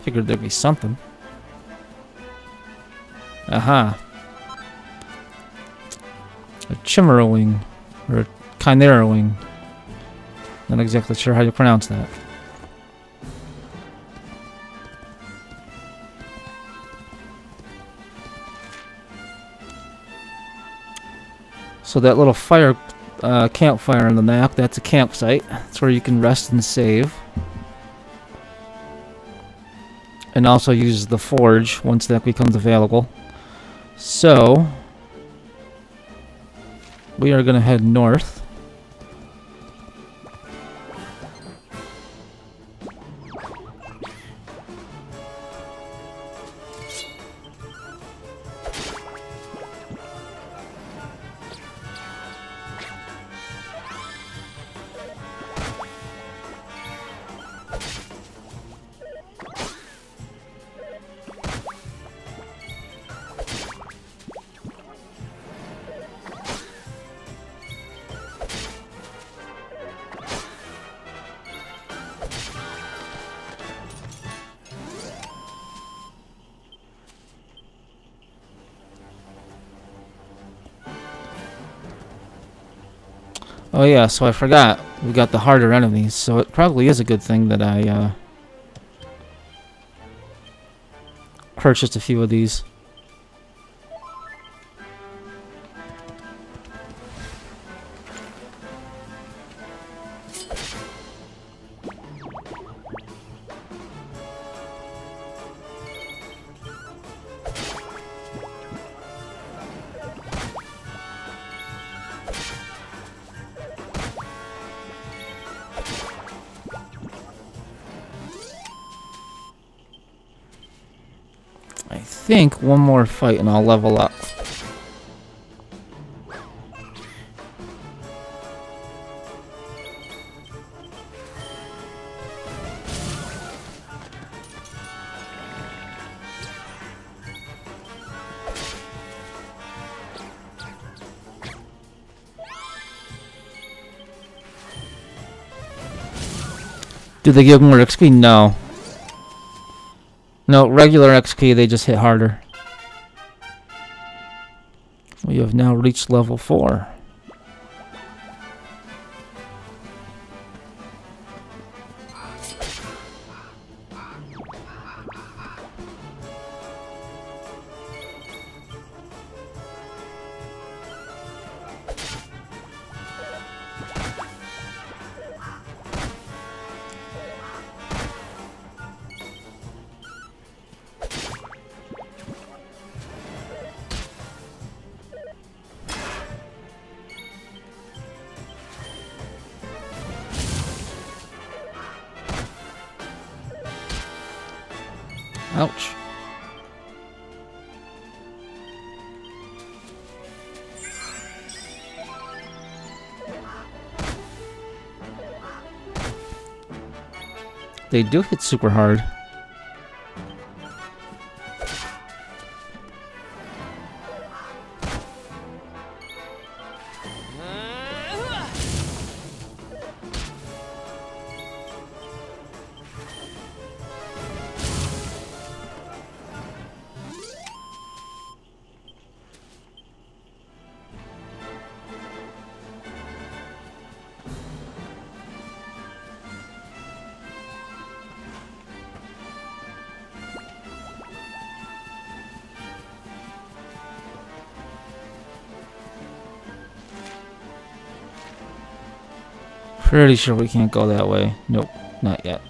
Figured there'd be something. Aha. A chimera wing. Or a chimera wing. Not exactly sure how you pronounce that. So that little fire, campfire in the map, that's a campsite. That's where you can rest and save. And also use the forge once that becomes available. So, we are going to head north. Oh yeah, so I forgot. We got the harder enemies, so it probably is a good thing that I purchased a few of these. I think one more fight and I'll level up. Do they give more XP? No. No, regular XP, they just hit harder. We have now reached level 4. Ouch. They do hit super hard. Pretty sure we can't go that way. Nope, not yet.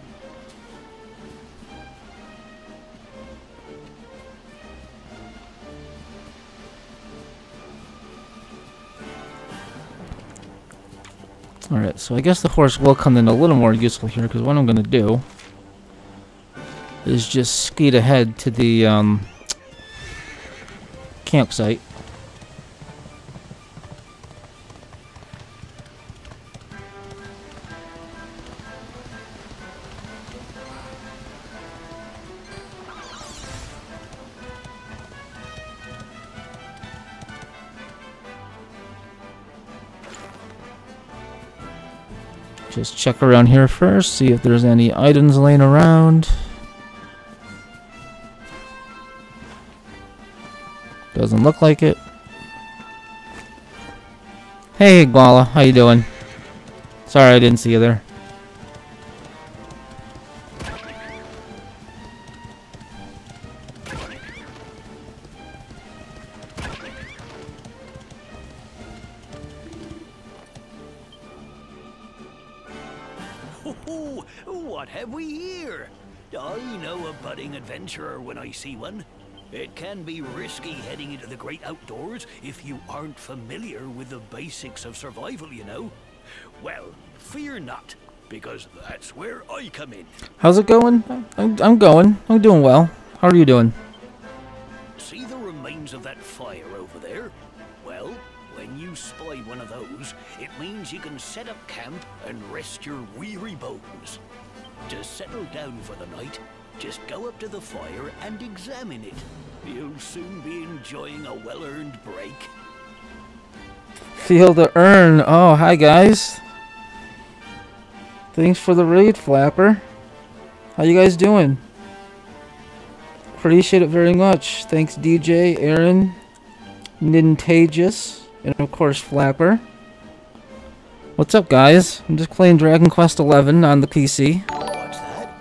Alright, so I guess the horse will come in a little more useful here, because what I'm going to do is just skeet ahead to the campsite. Just check around here first, see if there's any items laying around. Doesn't look like it. Hey, Guala, how you doing? Sorry I didn't see you there. Oh, what have we here? I know a budding adventurer when I see one. It can be risky heading into the great outdoors if you aren't familiar with the basics of survival, you know. Well, fear not, because that's where I come in. How's it going? I'm going. I'm doing well. How are you doing? See the remains of that fire over there? Well, when you spy one of those, it means you can set up camp and rest your weary bones. To settle down for the night, just go up to the fire and examine it. You'll soon be enjoying a well-earned break. Feel the urn. Oh, hi guys. Thanks for the raid, Flapper. How you guys doing? Appreciate it very much. Thanks DJ, Aaron, Nintagious, and of course Flapper. What's up guys? I'm just playing Dragon Quest 11 on the PC. What's that?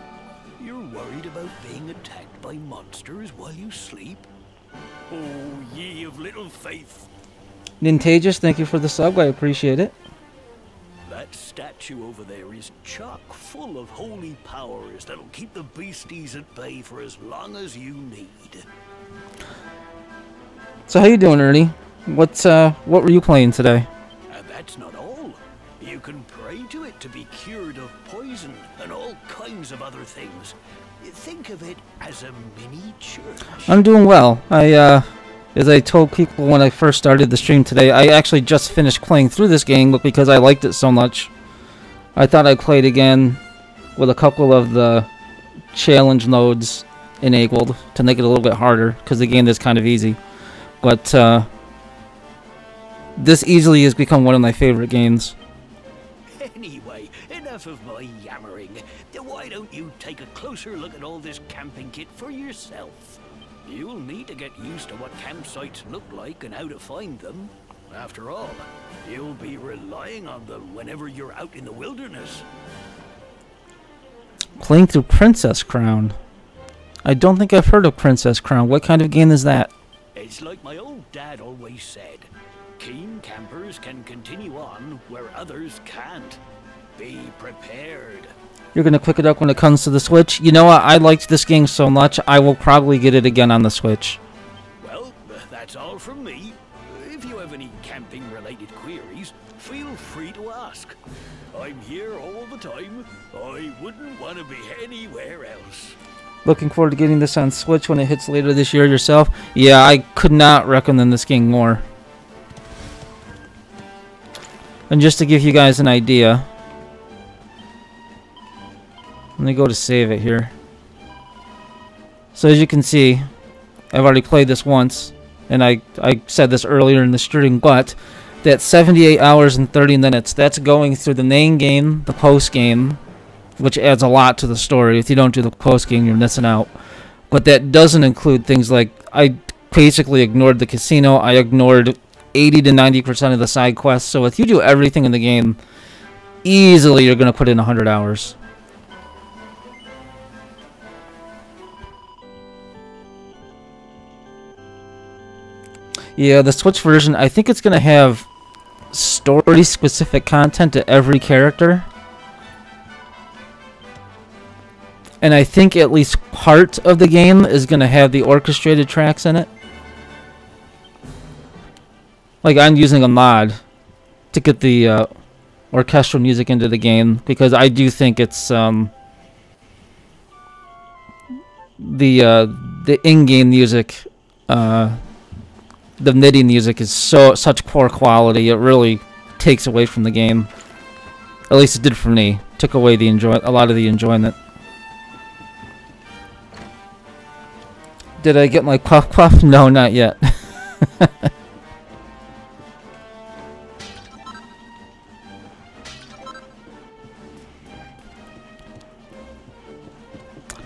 You're worried about being attacked by monsters while you sleep? Oh, ye of little faith. Nintagious, thank you for the sub. I appreciate it. That statue over there is chock full of holy powers that'll keep the beasties at bay for as long as you need. So how you doing, Ernie? What were you playing today? And that's not all. You can pray to it to be cured of poison and all kinds of other things. Think of it as a mini church. I'm doing well. As I told people when I first started the stream today, I actually just finished playing through this game, but because I liked it so much, I thought I'd play it again with a couple of the challenge modes enabled to make it a little bit harder, because the game is kind of easy. But this easily has become one of my favorite games. Anyway, enough of my yammering. Why don't you take a closer look at all this camping kit for yourself? You'll need to get used to what campsites look like and how to find them. After all, you'll be relying on them whenever you're out in the wilderness. Playing through Princess Crown. I don't think I've heard of Princess Crown. What kind of game is that? It's like my old dad always said. Keen campers can continue on where others can't. Be prepared. You're going to pick it up when it comes to the Switch? You know what? I liked this game so much, I will probably get it again on the Switch. Well, that's all from me. If you have any camping-related queries, feel free to ask. I'm here all the time. I wouldn't want to be anywhere else. Looking forward to getting this on Switch when it hits later this year yourself. Yeah, I could not recommend this game more. And just to give you guys an idea, let me go to save it here. So as you can see, I've already played this once, and I said this earlier in the stream, but that 78 hours and 30 minutes, that's going through the main game, the post game, which adds a lot to the story. If you don't do the post game, you're missing out. But that doesn't include things like, I basically ignored the casino, I ignored 80 to 90% of the side quests. So if you do everything in the game, easily you're going to put in 100 hours. Yeah, the Switch version, I think it's going to have story-specific content to every character. And I think at least part of the game is going to have the orchestrated tracks in it. Like, I'm using a mod to get the orchestral music into the game, because I do think it's the in-game music, the MIDI music is such poor quality. It really takes away from the game. At least it did for me. Took away a lot of the enjoyment. Did I get my puff puff? No, not yet.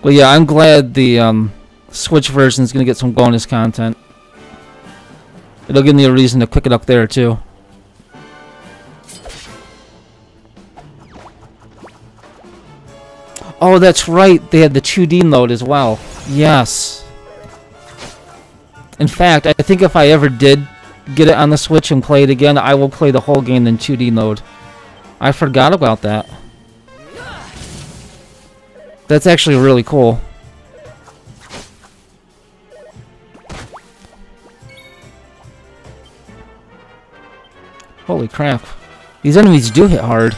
But yeah, I'm glad the Switch version is going to get some bonus content. It'll give me a reason to pick it up there too. Oh, that's right. They had the 2D mode as well. Yes. In fact, I think if I ever did get it on the Switch and play it again, I will play the whole game in 2D mode. I forgot about that. That's actually really cool. Holy crap. These enemies do hit hard.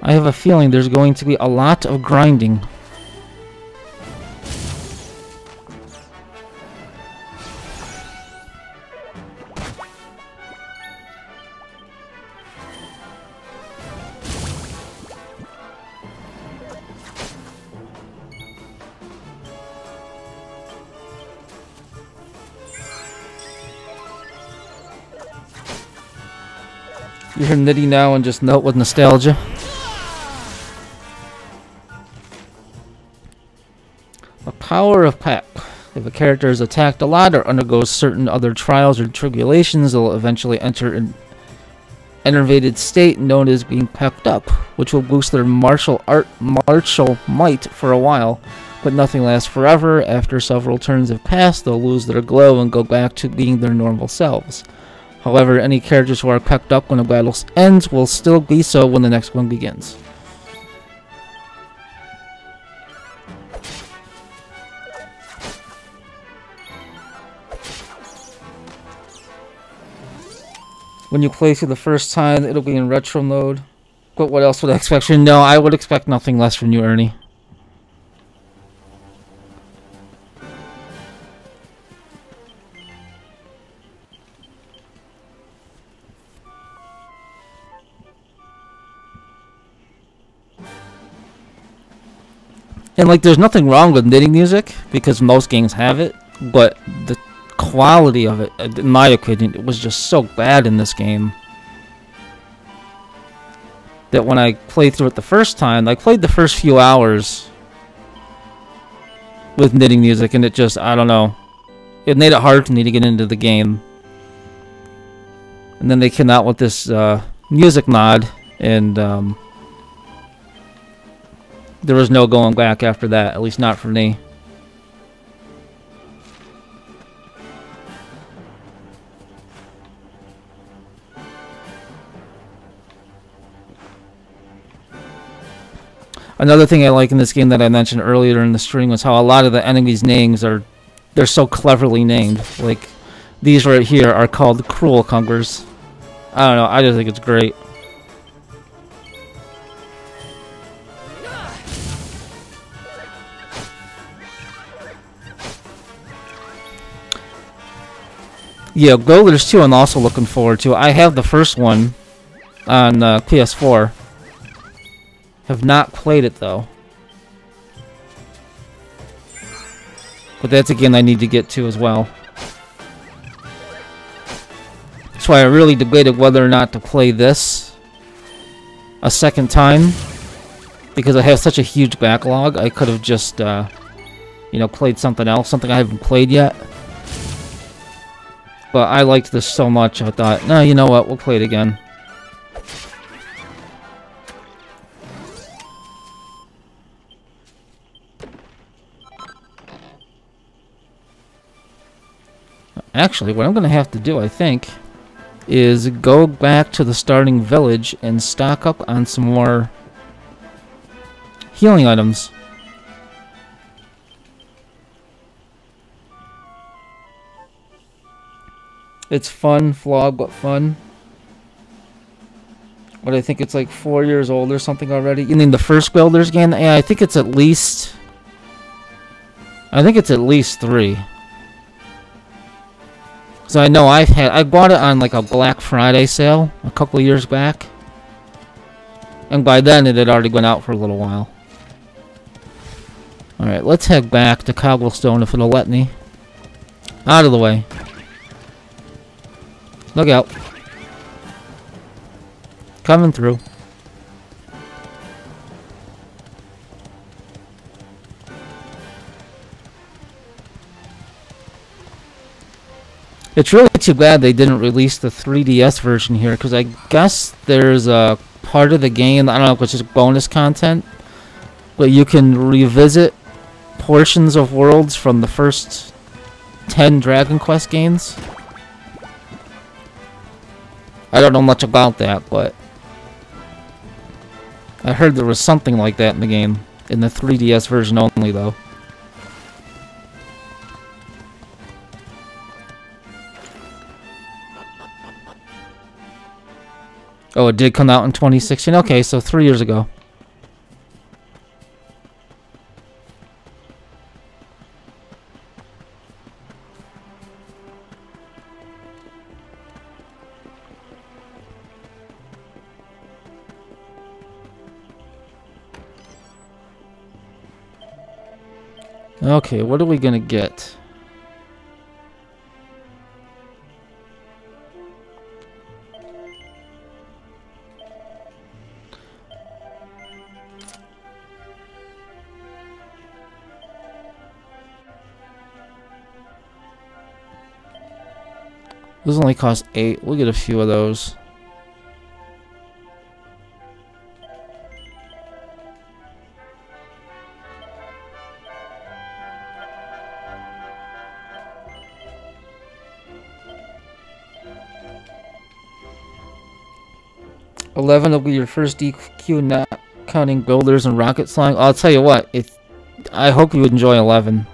I have a feeling there's going to be a lot of grinding. You hear Nitty now and just note with nostalgia. The power of Pack. If a character is attacked a lot or undergoes certain other trials or tribulations, they'll eventually enter an enervated state known as being packed up, which will boost their martial might for a while, but nothing lasts forever. After several turns have passed, they'll lose their glow and go back to being their normal selves. However, any characters who are packed up when a battle ends will still be so when the next one begins. When you play through the first time, it'll be in retro mode. But what else would I expect from you? No, I would expect nothing less from you, Ernie. And like, there's nothing wrong with knitting music, because most games have it, but the quality of it, in my opinion, it was just so bad in this game that when I played through it the first time, I played the first few hours with knitting music, and it just, I don't know, it made it hard for me to get into the game. And then they came out with this music mod, and there was no going back after that, at least not for me. Another thing I like in this game that I mentioned earlier in the stream was how a lot of the enemies' names they're so cleverly named. Like, these right here are called Cruel Cumbers. I don't know, I just think it's great. Yeah, Golder's 2 I'm also looking forward to. I have the first one on PS4. Have not played it though. But that's a game I need to get to as well. That's why I really debated whether or not to play this a second time. Because I have such a huge backlog, I could have just, you know, played something else, something I haven't played yet. But I liked this so much, I thought, no, you know what, we'll play it again. Actually, what I'm going to have to do, I think, is go back to the starting village and stock up on some more healing items. It's fun, flawed, but fun. But I think it's like 4 years old or something already. You mean the first Builders game? Yeah, I think it's at least 3. So I know I bought it on like a Black Friday sale a couple of years back. And by then it had already gone out for a little while. Alright, let's head back to Cobblestone if it'll let me. Out of the way. Look out. Coming through. It's really too bad they didn't release the 3DS version here, because I guess there's a part of the game, I don't know if it's just bonus content, but you can revisit portions of worlds from the first 10 Dragon Quest games. I don't know much about that, but I heard there was something like that in the game, in the 3DS version only, though. Oh, it did come out in 2016? Okay, so 3 years ago. Okay, what are we gonna get? Those only cost 8. We'll get a few of those. $11 will be your first DQ, not counting builders and rocket flying. I'll tell you what, I hope you enjoy 11.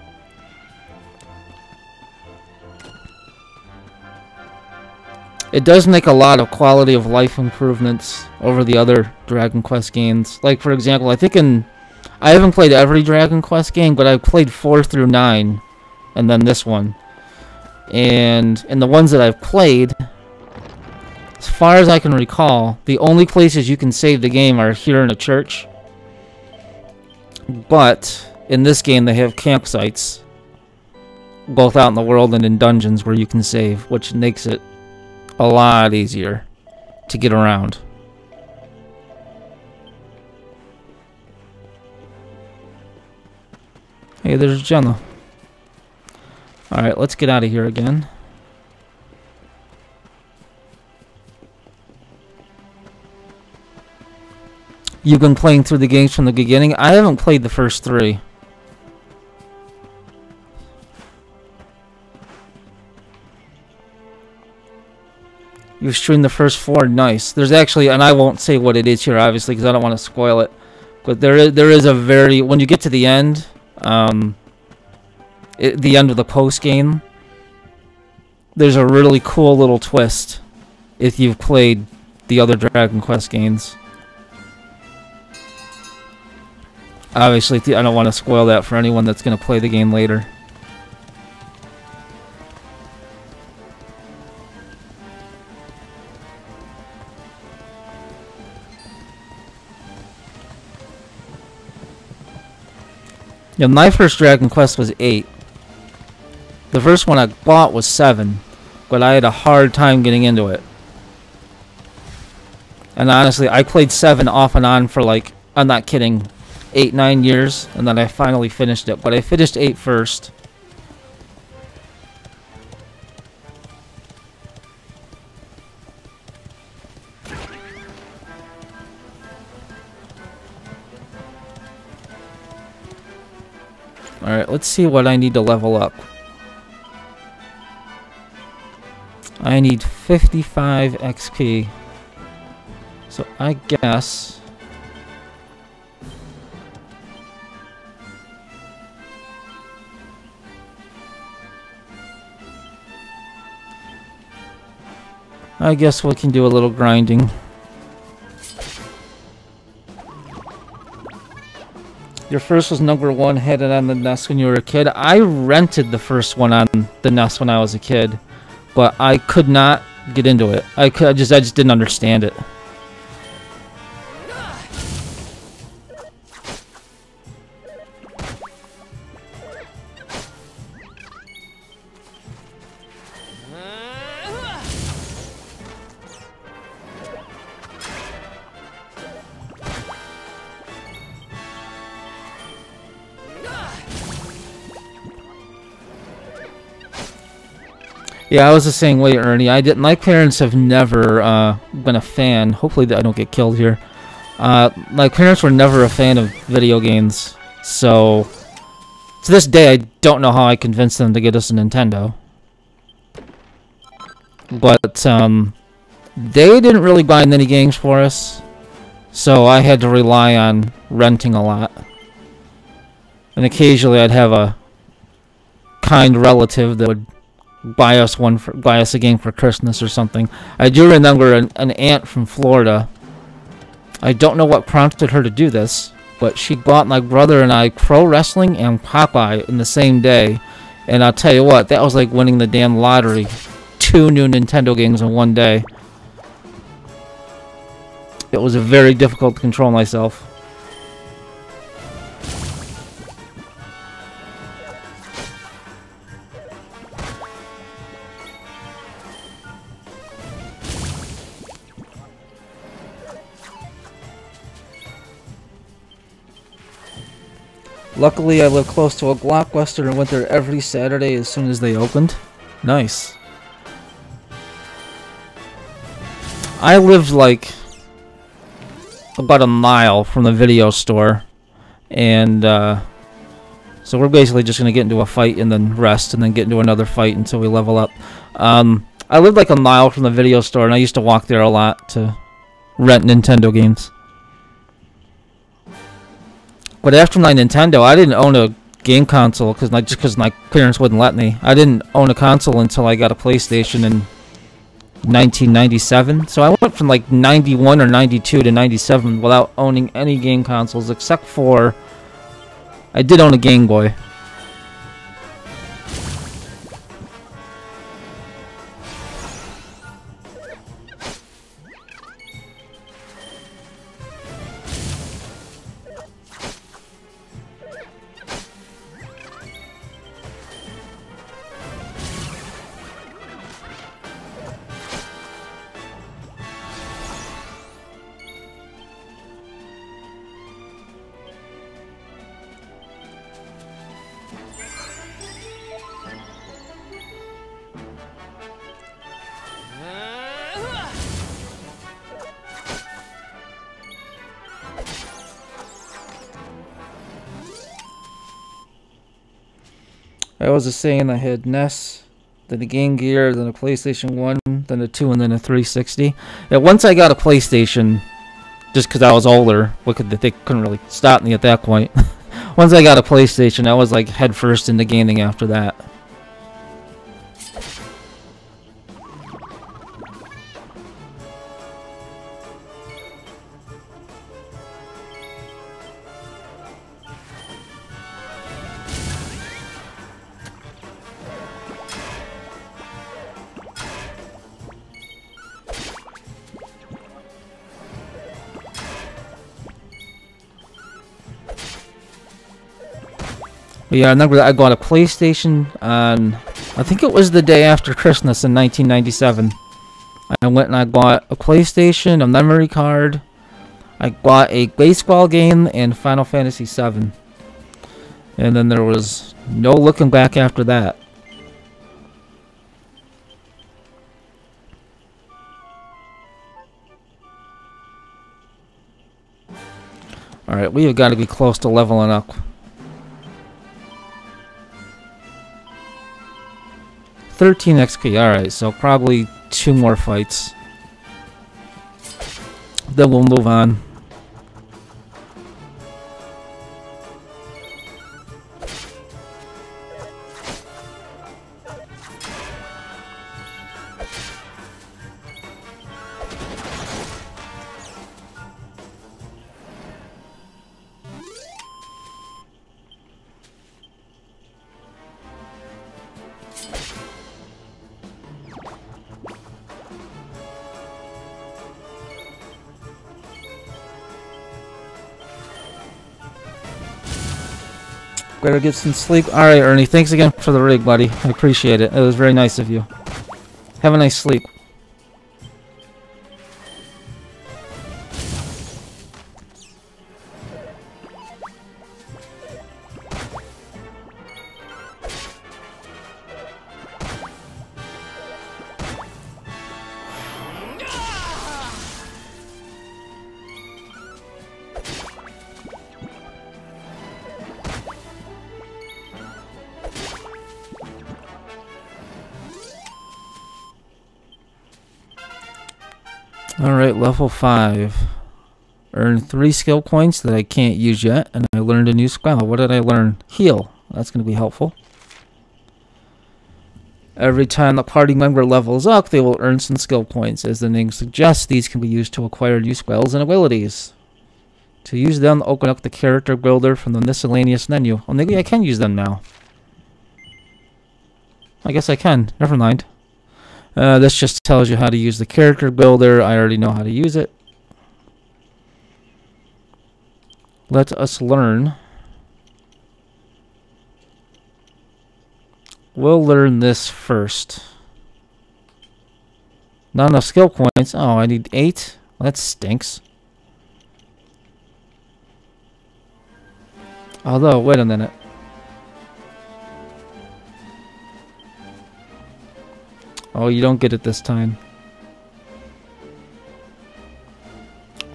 It does make a lot of quality of life improvements over the other Dragon Quest games. Like, for example, I haven't played every Dragon Quest game, but I've played 4 through 9, and then this one. And in the ones that I've played, as far as I can recall, the only places you can save the game are here in a church. But in this game, they have campsites, both out in the world and in dungeons where you can save, which makes it a lot easier to get around. Hey, there's Jenna. Alright, let's get out of here again. You've been playing through the games from the beginning? I haven't played the first 3. You've streamed the first 4? Nice. There's actually, and I won't say what it is here, obviously, because I don't want to spoil it. But there is a very, when you get to the end, the end of the post game, there's a really cool little twist if you've played the other Dragon Quest games. Obviously, I don't want to spoil that for anyone that's going to play the game later. Yeah, my first Dragon Quest was 8. The first one I bought was 7, but I had a hard time getting into it. And honestly, I played 7 off and on for like, I'm not kidding, 8-9 years, and then I finally finished it. But I finished 8 first. Alright, let's see what I need to level up. I need 55 XP. So I guess... we can do a little grinding. Your first was number 1, had it on the NES when you were a kid. I rented the first one on the NES when I was a kid, but I could not get into it. I just didn't understand it. Yeah, I was the same way, Ernie. My parents have never been a fan. Hopefully I don't get killed here. My parents were never a fan of video games, so to this day I don't know how I convinced them to get us a Nintendo. But they didn't really buy any games for us, so I had to rely on renting a lot. And occasionally I'd have a kind relative that would buy us a game for Christmas or something. I do remember an aunt from Florida. I don't know what prompted her to do this, but she bought my brother and I pro wrestling and Popeye in the same day. And I'll tell you what, that was like winning the damn lottery. 2 new Nintendo games in one day. It was very difficult to control myself. Luckily, I live close to a Blockbuster and went there every Saturday as soon as they opened. Nice. I lived like about a mile from the video store, and so we're basically just gonna get into a fight and then rest and then get into another fight until we level up. I lived like a mile from the video store, and I used to walk there a lot to rent Nintendo games. But after my Nintendo, I didn't own a game console just because my parents wouldn't let me. I didn't own a console until I got a PlayStation in 1997. So I went from like 91 or 92 to 97 without owning any game consoles, except for I did own a Game Boy. I was just saying I had NES, then a Game Gear, then a PlayStation 1, then a 2, and then a 360. Yeah, once I got a PlayStation, just because I was older, they couldn't really stop me at that point. Once I got a PlayStation, I was like head first into gaming after that. But yeah, I remember that I got a PlayStation on, I think it was the day after Christmas in 1997. I went and I bought a PlayStation, a memory card, I bought a baseball game, and Final Fantasy VII. And then there was no looking back after that. Alright, we have got to be close to leveling up. 13 XP, alright, so probably 2 more fights. Then we'll move on. Better get some sleep. Alright, Ernie, thanks again for the rig, buddy. I appreciate it. It was very nice of you. Have a nice sleep. Alright, level 5. Earned 3 skill points that I can't use yet, and I learned a new spell. What did I learn? Heal. That's going to be helpful. Every time the party member levels up, they will earn some skill points. As the name suggests, these can be used to acquire new spells and abilities. To use them, open up the character builder from the miscellaneous menu. Oh, maybe I can use them now. I guess I can. Never mind. This just tells you how to use the character builder. I already know how to use it. Let us learn. We'll learn this first. Not enough skill points. Oh, I need 8? Well, that stinks. Although, wait a minute. Oh, you don't get it this time.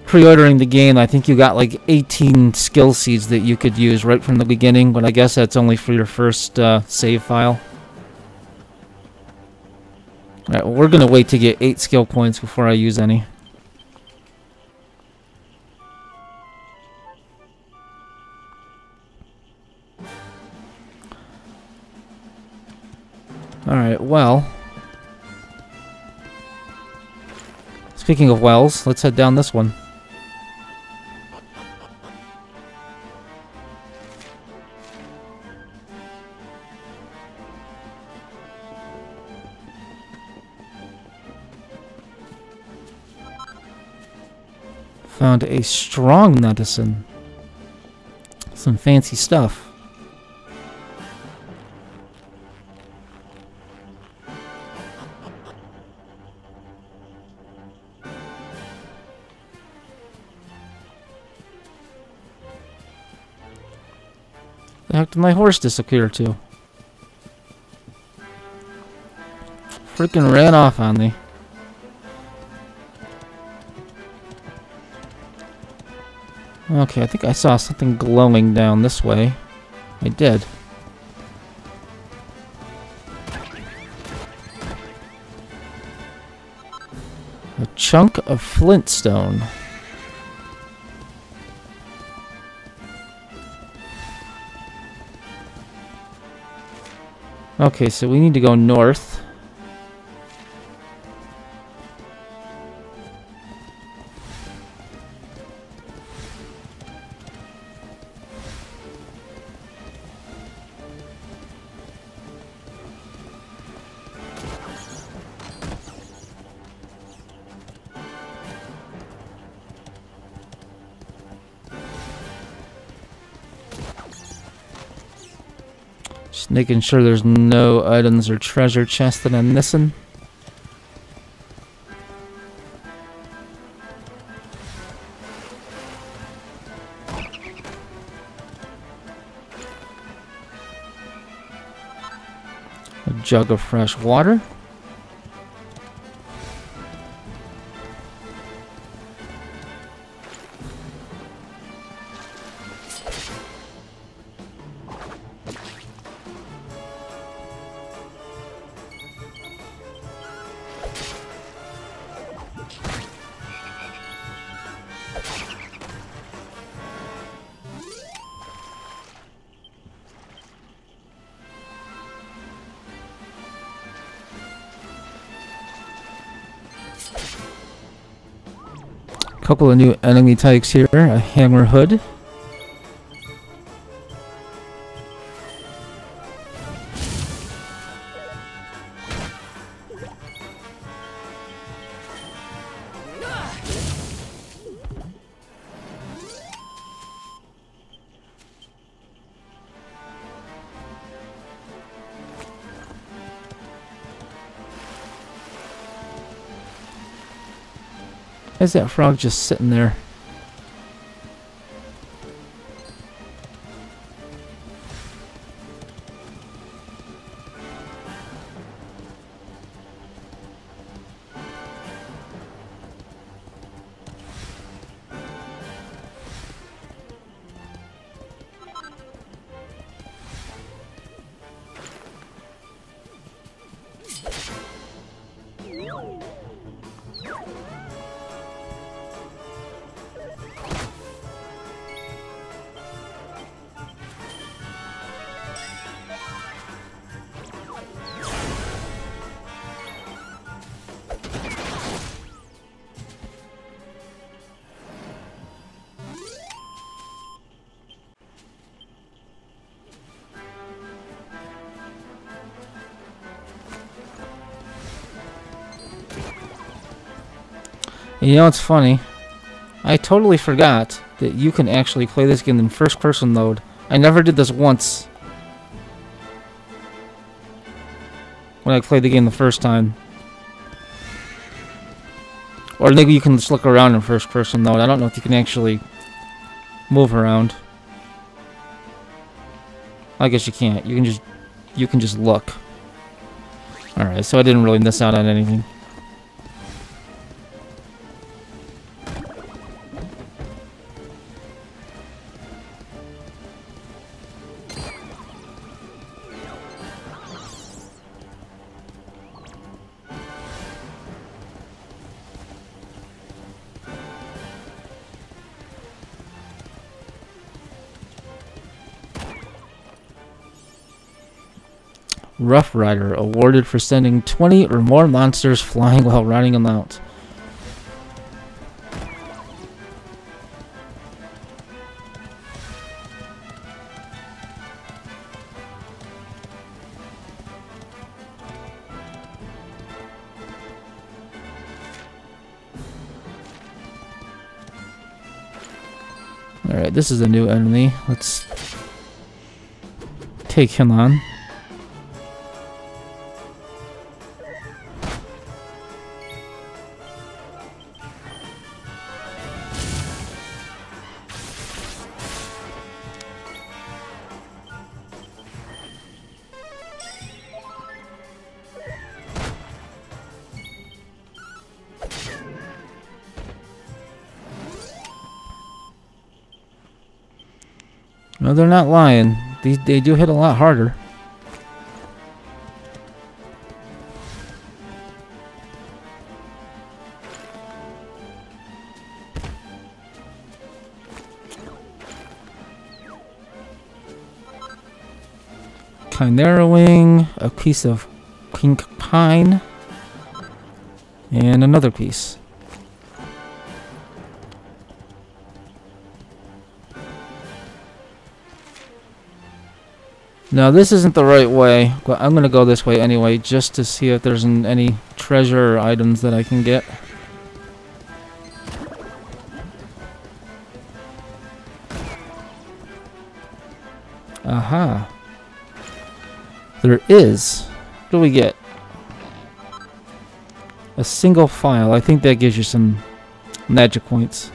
Pre-ordering the game, I think you got like 18 skill seeds that you could use right from the beginning, but I guess that's only for your first save file. Alright, well, we're gonna wait to get 8 skill points before I use any. Alright, well. Speaking of wells, let's head down this one. Found a strong medicine. Some fancy stuff. The heck did my horse disappear to? Freaking ran off on me. Okay, I think I saw something glowing down this way. I did. A chunk of flintstone. Okay, so we need to go north. Just making sure there's no items or treasure chests that I'm missing. A jug of fresh water. Couple of new enemy types here. A hammerhood. Why is that frog just sitting there? You know, it's funny. I totally forgot that you can actually play this game in first-person mode. I never did this once when I played the game the first time. Or maybe you can just look around in first-person mode. I don't know if you can actually move around. I guess you can't. You can just look. All right, so I didn't really miss out on anything. Rough Rider, awarded for sending 20 or more monsters flying while riding a mount. Alright, this is a new enemy. Let's take him on. No, they're not lying. They do hit a lot harder. Chimera Wing, a piece of pink pine, and another piece. Now this isn't the right way, but I'm gonna go this way anyway, just to see if there's any treasure or items that I can get. Aha. There is. What do we get? A single file. I think that gives you some magic points.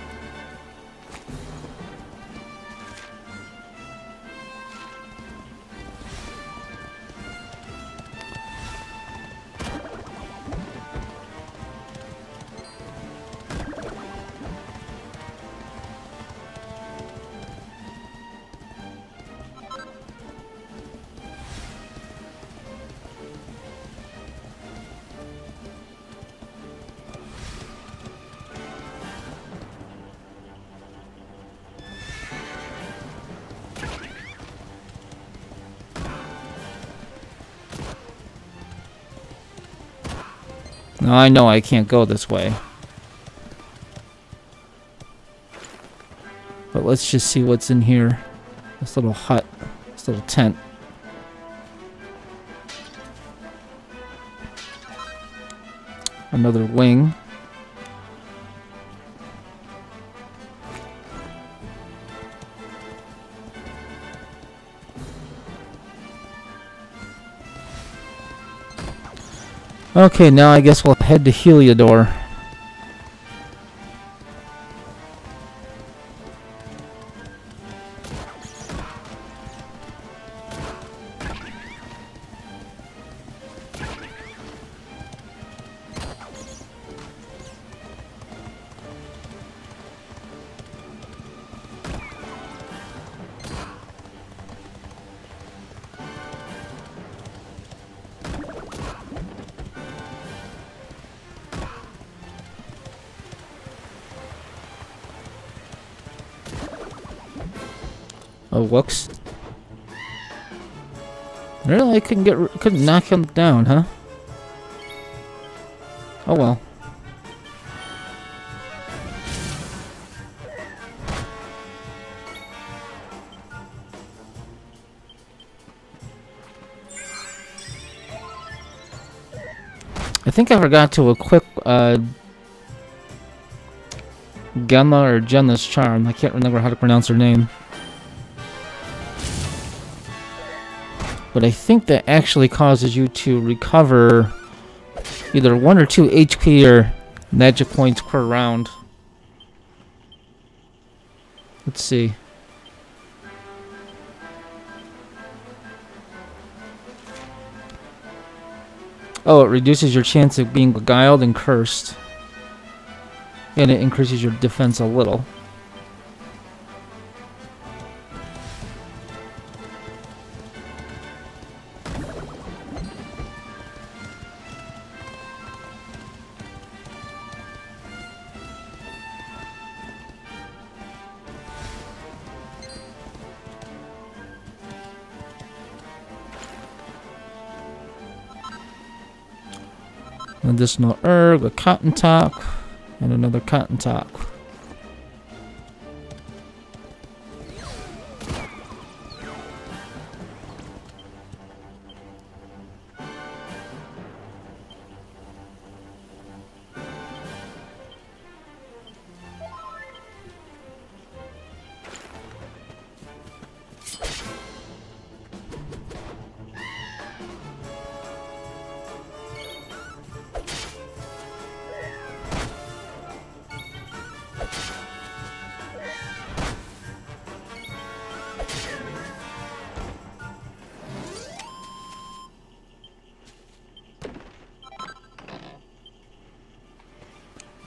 Now I know I can't go this way. But let's just see what's in here. This little hut, this little tent. Another wing. Okay, now I guess we'll head to Heliodor. Oh, whoops. Really? I couldn't knock him down, huh? Oh well. I think I forgot to equip Gemma or Jenna's charm. I can't remember how to pronounce her name. But I think that actually causes you to recover either 1 or 2 HP or magic points per round. Let's see. Oh, it reduces your chance of being beguiled and cursed. And it increases your defense a little. Medicinal herb, a cotton top, and another cotton top.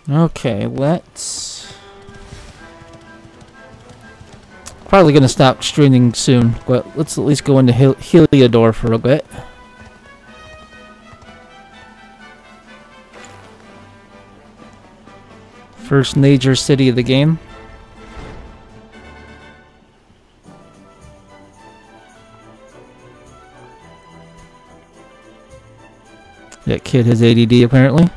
Okay, let's... Probably gonna stop streaming soon, but let's at least go into Heliodor for a bit. First major city of the game. That kid has ADD apparently.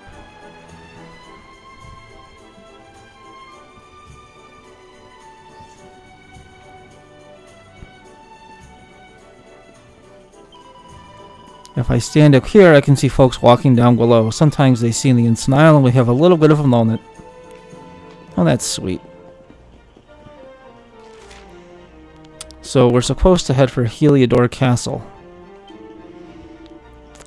If I stand up here, I can see folks walking down below. Sometimes they see me and smile, and we have a little bit of a moment. Oh, that's sweet. So we're supposed to head for Heliodor Castle.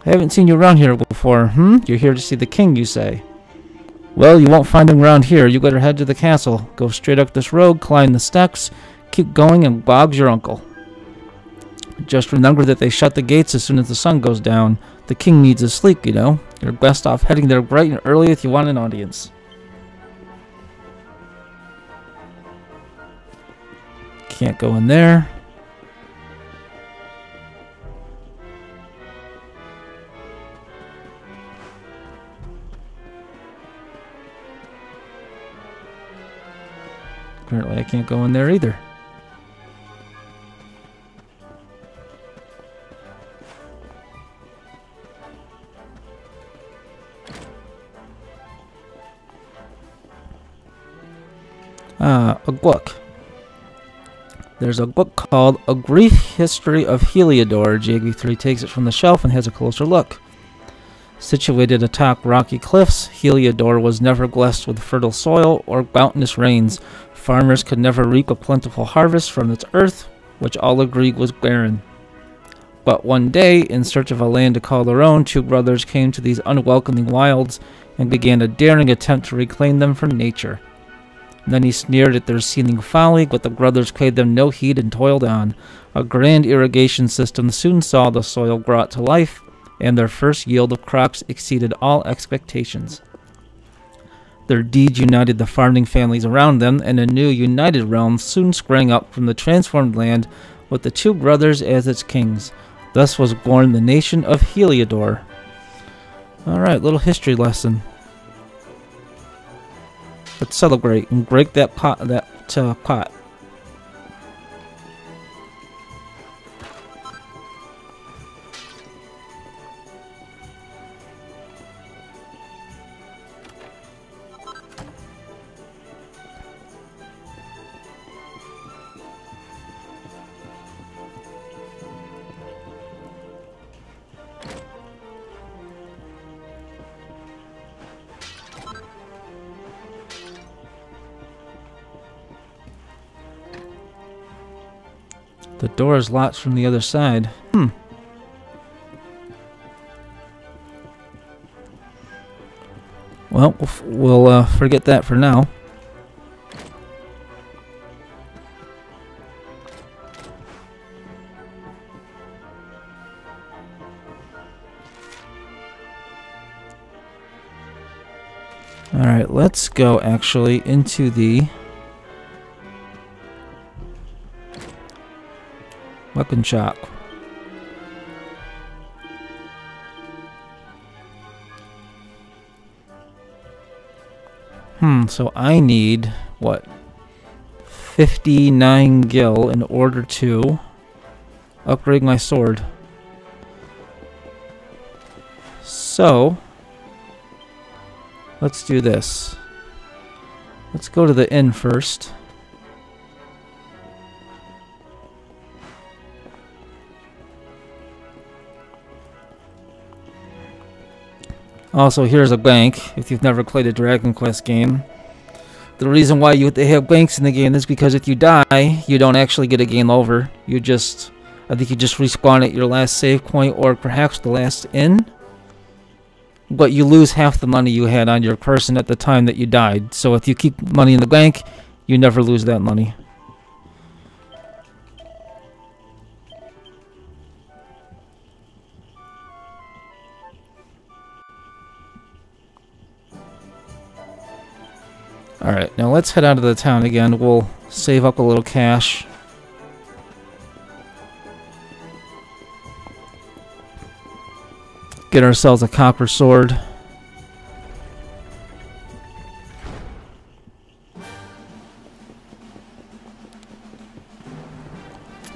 I haven't seen you around here before, You're here to see the king, you say? Well, you won't find him around here. You better head to the castle. Go straight up this road, climb the steps, keep going, and Bob's your uncle. Just remember that they shut the gates as soon as the sun goes down. The king needs his sleep, you know. You're best off heading there bright and early if you want an audience. Can't go in there. Apparently I can't go in there either. A book. There's a book called A Brief History of Heliodor. JB3 takes it from the shelf and has a closer look. Situated atop rocky cliffs, Heliodor was never blessed with fertile soil or bounteous rains. Farmers could never reap a plentiful harvest from its earth, which all agreed was barren. But one day, in search of a land to call their own, 2 brothers came to these unwelcoming wilds and began a daring attempt to reclaim them from nature. Then he sneered at their seeming folly, but the brothers paid them no heed and toiled on. A grand irrigation system soon saw the soil brought to life, and their first yield of crops exceeded all expectations. Their deeds united the farming families around them, and a new united realm soon sprang up from the transformed land with the 2 brothers as its kings. Thus was born the nation of Heliodor. Alright, little history lesson. Let's celebrate and break that pot. Pot. The door is locked from the other side. Well, we'll forget that for now. Alright, let's go actually into the weapon shop. So I need, what, 59 gil in order to upgrade my sword. So, let's do this. Let's go to the inn first. Also, here's a bank, if you've never played a Draconian Quest game. The reason why they have banks in the game is because if you die, you don't actually get a game over. You just, I think you just respawn at your last save point or perhaps the last inn. But you lose half the money you had on your person at the time that you died. So if you keep money in the bank, you never lose that money. Alright, now let's head out of the town again. We'll save up a little cash. Get ourselves a copper sword.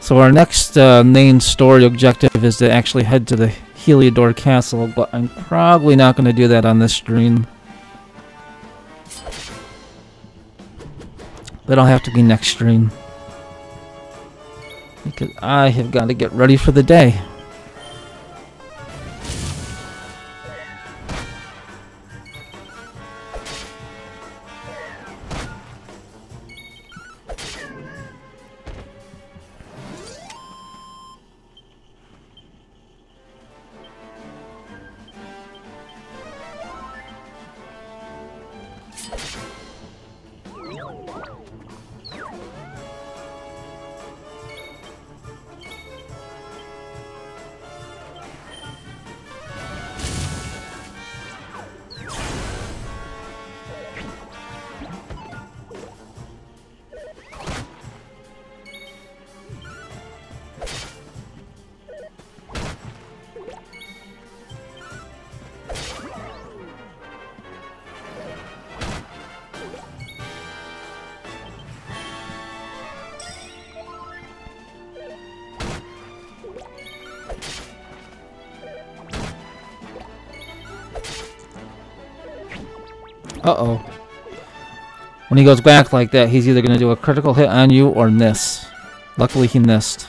So our next main story objective is to actually head to the Heliodor Castle, but I'm probably not going to do that on this stream. That'll have to be next stream. Because I have got to get ready for the day. Uh-oh. When he goes back like that, he's either going to do a critical hit on you or miss. Luckily, he missed.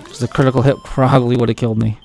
Because the critical hit probably would have killed me.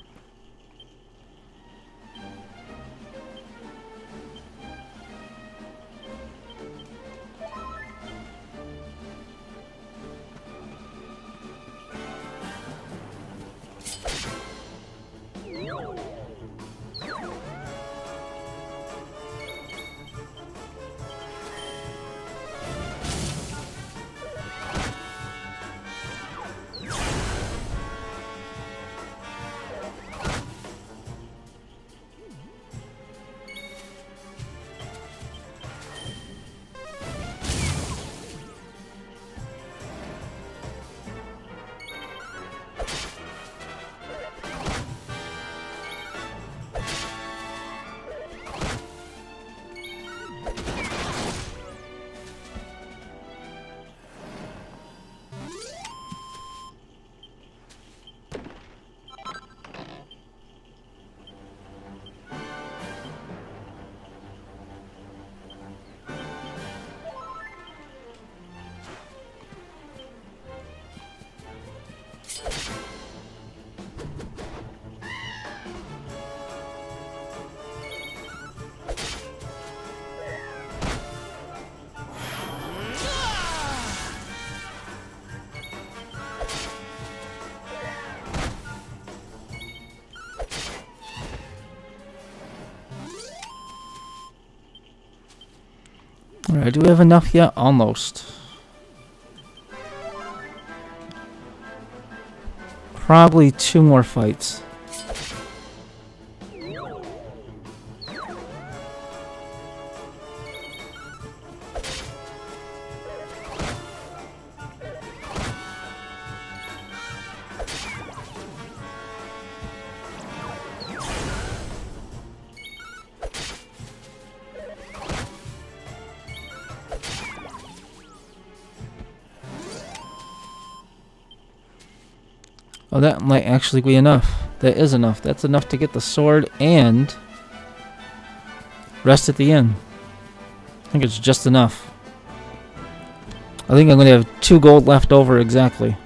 Alright, do we have enough yet? Almost. Probably 2 more fights. Oh, that might actually be enough. That is enough. That's enough to get the sword and rest at the inn. I think it's just enough. I think I'm going to have 2 gold left over exactly.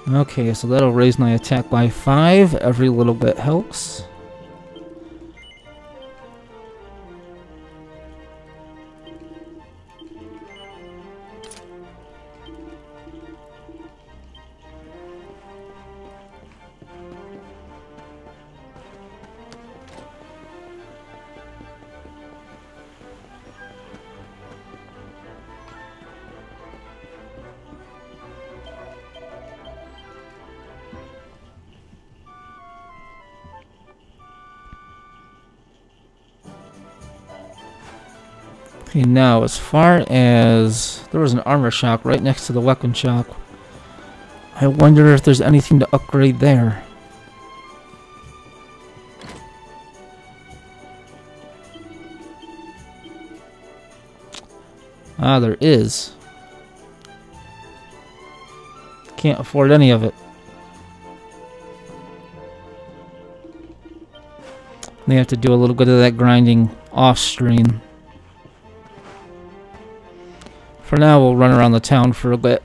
Okay, so that'll raise my attack by 5. Every little bit helps. Okay, now as far as there was an armor shock right next to the weapon shock, I wonder if there's anything to upgrade there. Ah, there is. Can't afford any of it. They have to do a little bit of that grinding off stream. For now, we'll run around the town for a bit.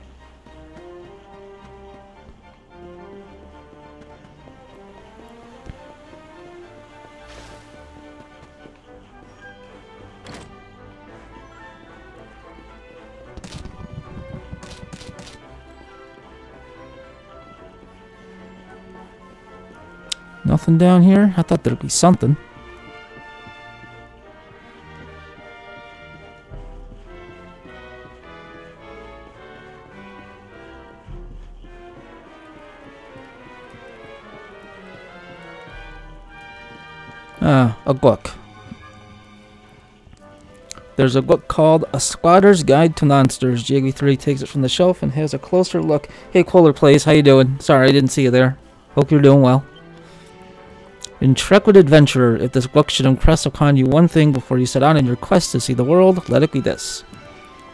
Nothing down here? I thought there'd be something. Ah, a book. There's a book called A Squatter's Guide to Monsters. JV3 takes it from the shelf and has a closer look. Hey, Kohler Plays, how you doing? Sorry, I didn't see you there. Hope you're doing well. Intrepid adventurer, if this book should impress upon you one thing before you set out on your quest to see the world, let it be this.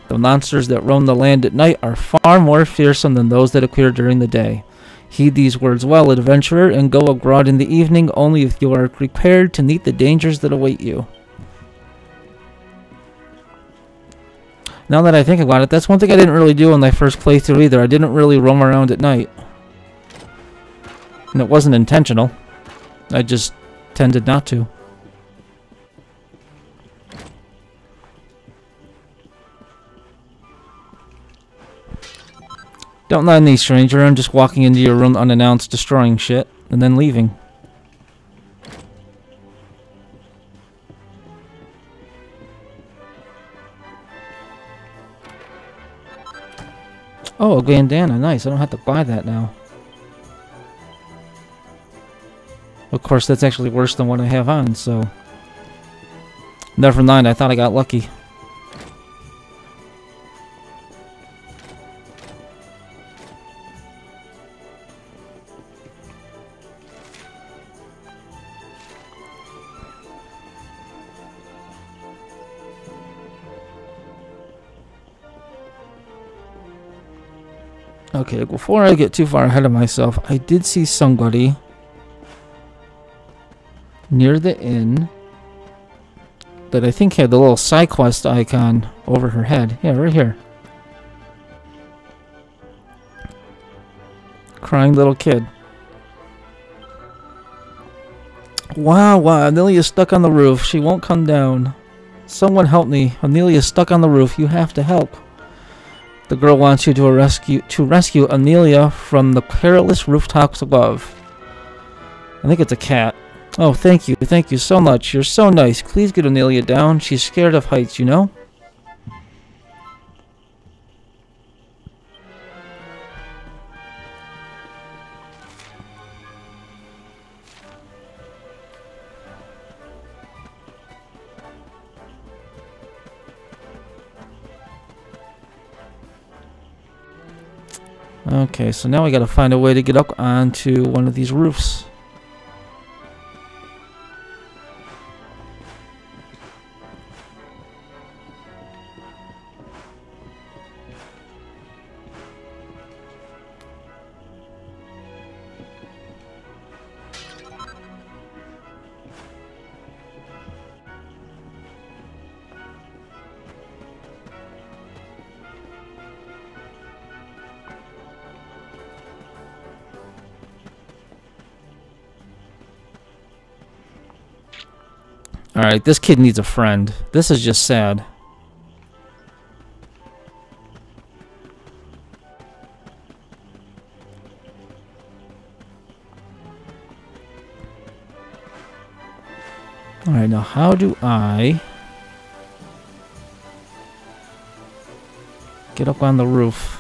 The monsters that roam the land at night are far more fearsome than those that appear during the day. Heed these words well, adventurer, and go abroad in the evening only if you are prepared to meet the dangers that await you. Now that I think about it, that's one thing I didn't really do in my first playthrough either. I didn't really roam around at night. And it wasn't intentional. I just tended not to. Don't mind me, stranger. I'm just walking into your room unannounced, destroying shit, and then leaving. Oh, a bandana. Nice. I don't have to buy that now. Of course, that's actually worse than what I have on, so... Never mind, I thought I got lucky. Okay, before I get too far ahead of myself, I did see somebody near the inn that I think had the little side quest icon over her head. Yeah, right here. Crying little kid. Wow, Anelia's stuck on the roof. She won't come down. Someone help me. Anelia's stuck on the roof. You have to help. The girl wants you to rescue Anelia from the perilous rooftops above. I think it's a cat. Oh, thank you so much. You're so nice. Please get Anelia down. She's scared of heights, you know? Okay, so now we gotta find a way to get up onto one of these roofs. Alright, this kid needs a friend. This is just sad. Alright, now how do I get up on the roof?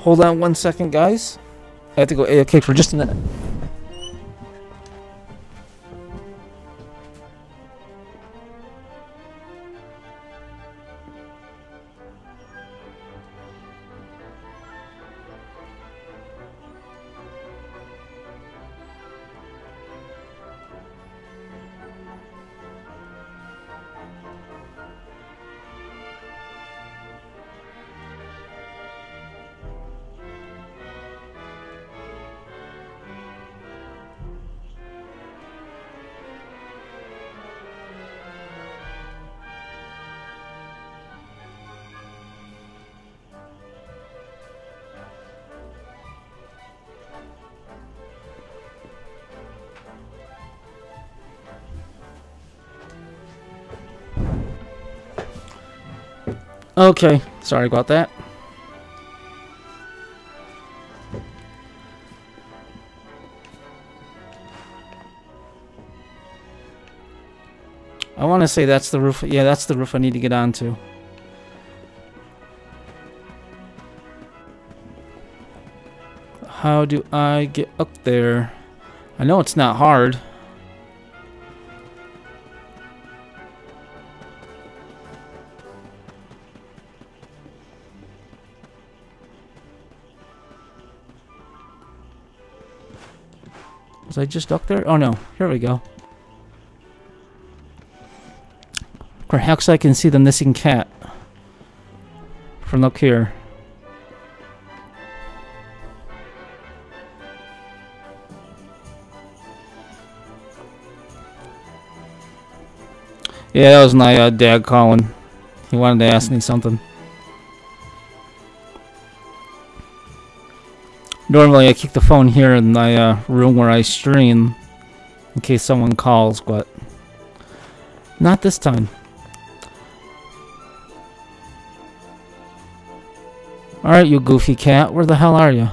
Hold on 1 second, guys. I have to go AFK for just a minute. Okay, sorry about that. I want to say that's the roof. Yeah, that's the roof I need to get onto. How do I get up there? I know it's not hard. Was I just up there? Oh no, here we go. Perhaps I can see the missing cat from up here. Yeah, that was my dad calling. He wanted to ask me something. Normally I keep the phone here in my room where I stream in case someone calls, but not this time. Alright, you goofy cat, where the hell are you?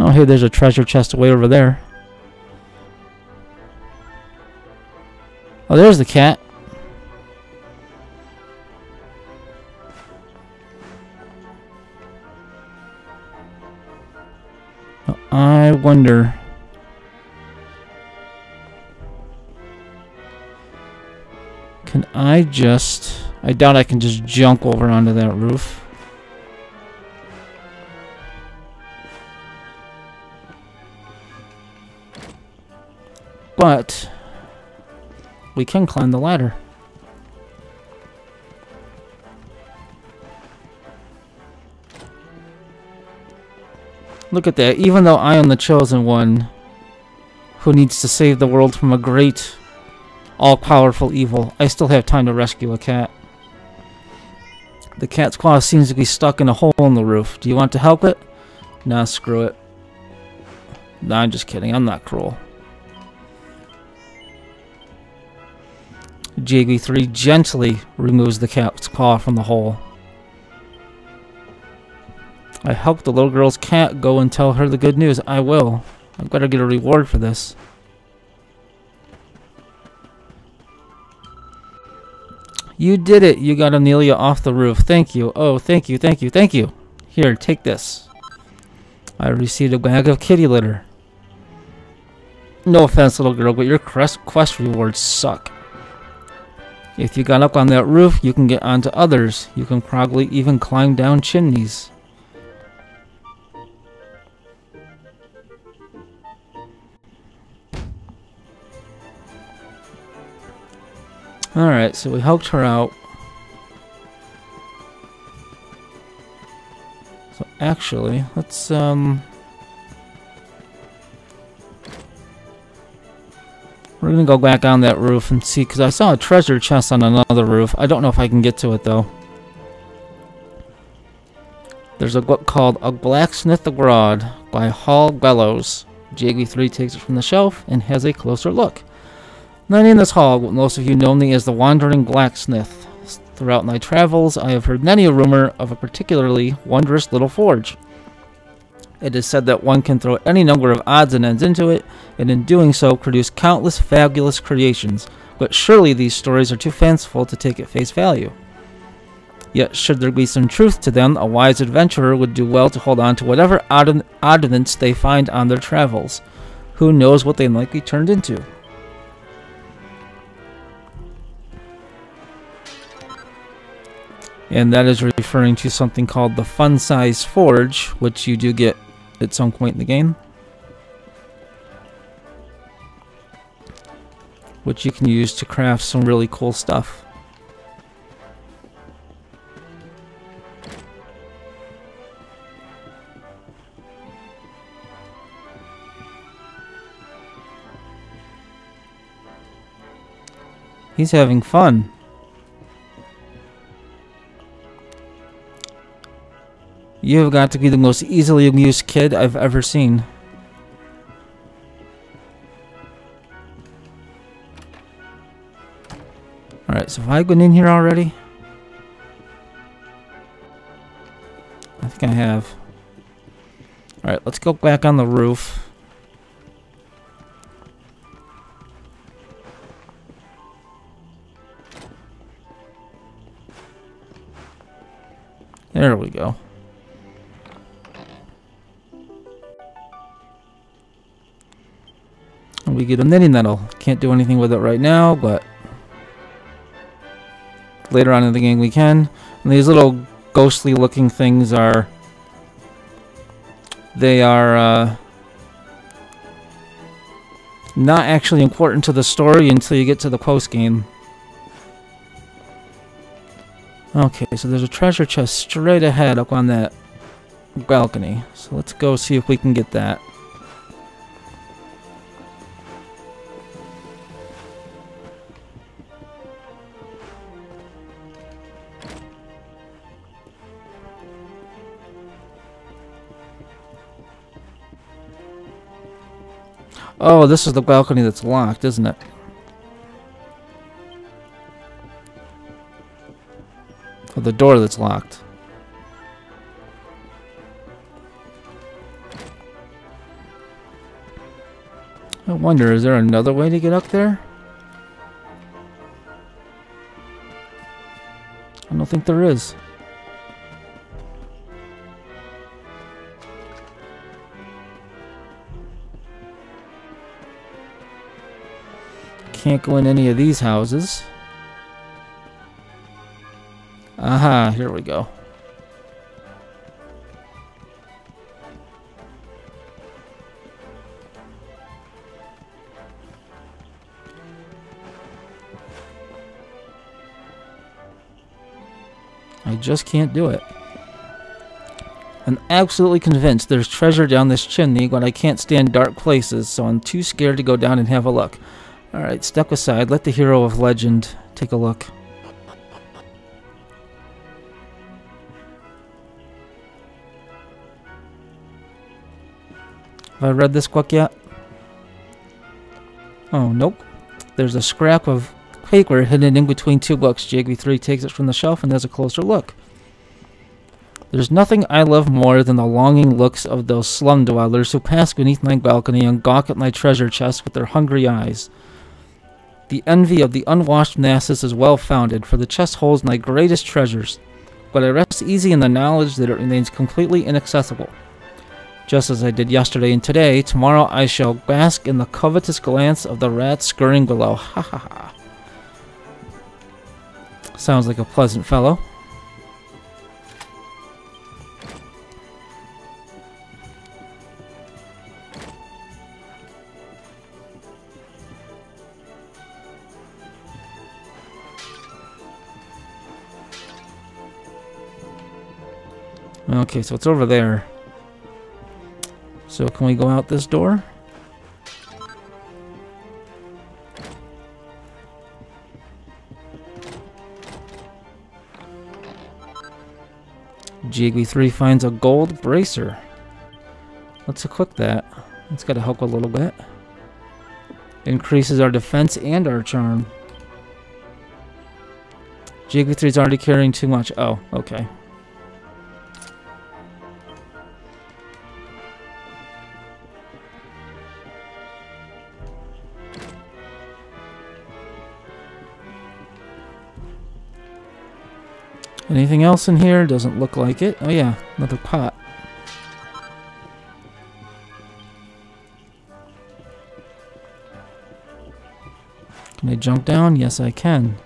Oh, hey, there's a treasure chest way over there. Oh, there's the cat. wonder. Can I just... I doubt I can just jump over onto that roof. But we can climb the ladder. Look at that. Even though I am the chosen one who needs to save the world from a great, all-powerful evil, I still have time to rescue a cat. The cat's claw seems to be stuck in a hole in the roof. Do you want to help it? Nah, screw it. Nah, I'm just kidding. I'm not cruel. JB3 gently removes the cat's claw from the hole. I helped the little girl's cat. Go and tell her the good news. I will. I've got to get a reward for this. You did it. You got Amelia off the roof. Thank you. Oh, thank you, thank you, thank you. Here, take this. I received a bag of kitty litter. No offense, little girl, but your quest rewards suck. If you got up on that roof, you can get onto others. You can probably even climb down chimneys. Alright, so we helped her out. So actually, let's we're gonna go back on that roof and see, because I saw a treasure chest on another roof. I don't know if I can get to it though. There's a book called A Blacksmith Abroad by Hall Bellows. JB3 takes it from the shelf and has a closer look. Not in this hall, but most of you know me as the Wandering Blacksmith. Throughout my travels, I have heard many a rumor of a particularly wondrous little forge. It is said that one can throw any number of odds and ends into it, and in doing so produce countless fabulous creations, but surely these stories are too fanciful to take at face value. Yet, should there be some truth to them, a wise adventurer would do well to hold on to whatever oddments they find on their travels. Who knows what they might be turned into? And that is referring to something called the Fun Size Forge, which you do get at some point in the game. Which you can use to craft some really cool stuff. He's having fun. You have got to be the most easily amused kid I've ever seen. Alright, so have I been in here already? I think I have. Alright, let's go back on the roof. There we go. We get a knitting nettle. Can't do anything with it right now, but later on in the game we can. And these little ghostly looking things are... They are not actually important to the story until you get to the post-game. Okay, so there's a treasure chest straight ahead up on that balcony. So let's go see if we can get that. Oh, this is the balcony that's locked, isn't it? Oh, the door that's locked. I wonder, is there another way to get up there? I don't think there is. can't go in any of these houses. Aha, here we go. I just can't do it. I'm absolutely convinced there's treasure down this chimney, but I can't stand dark places, so I'm too scared to go down and have a look. Alright, step aside. Let the hero of legend take a look. Have I read this book yet? Oh, nope. There's a scrap of paper hidden in between two books. JB3 takes it from the shelf and has a closer look. There's nothing I love more than the longing looks of those slum dwellers who pass beneath my balcony and gawk at my treasure chest with their hungry eyes. The envy of the unwashed masses is well-founded, for the chest holds my greatest treasures, but I rest easy in the knowledge that it remains completely inaccessible. Just as I did yesterday and today, tomorrow I shall bask in the covetous glance of the rats scurrying below. Ha ha ha. Sounds like a pleasant fellow. Okay, so it's over there. So can we go out this door? JB3 finds a gold bracer. Let's equip that. It's got to help a little bit. Increases our defense and our charm. JB3 is already carrying too much. Oh, okay. Anything else in here? Doesn't look like it. Oh yeah, another pot. Can I jump down? Yes, I can.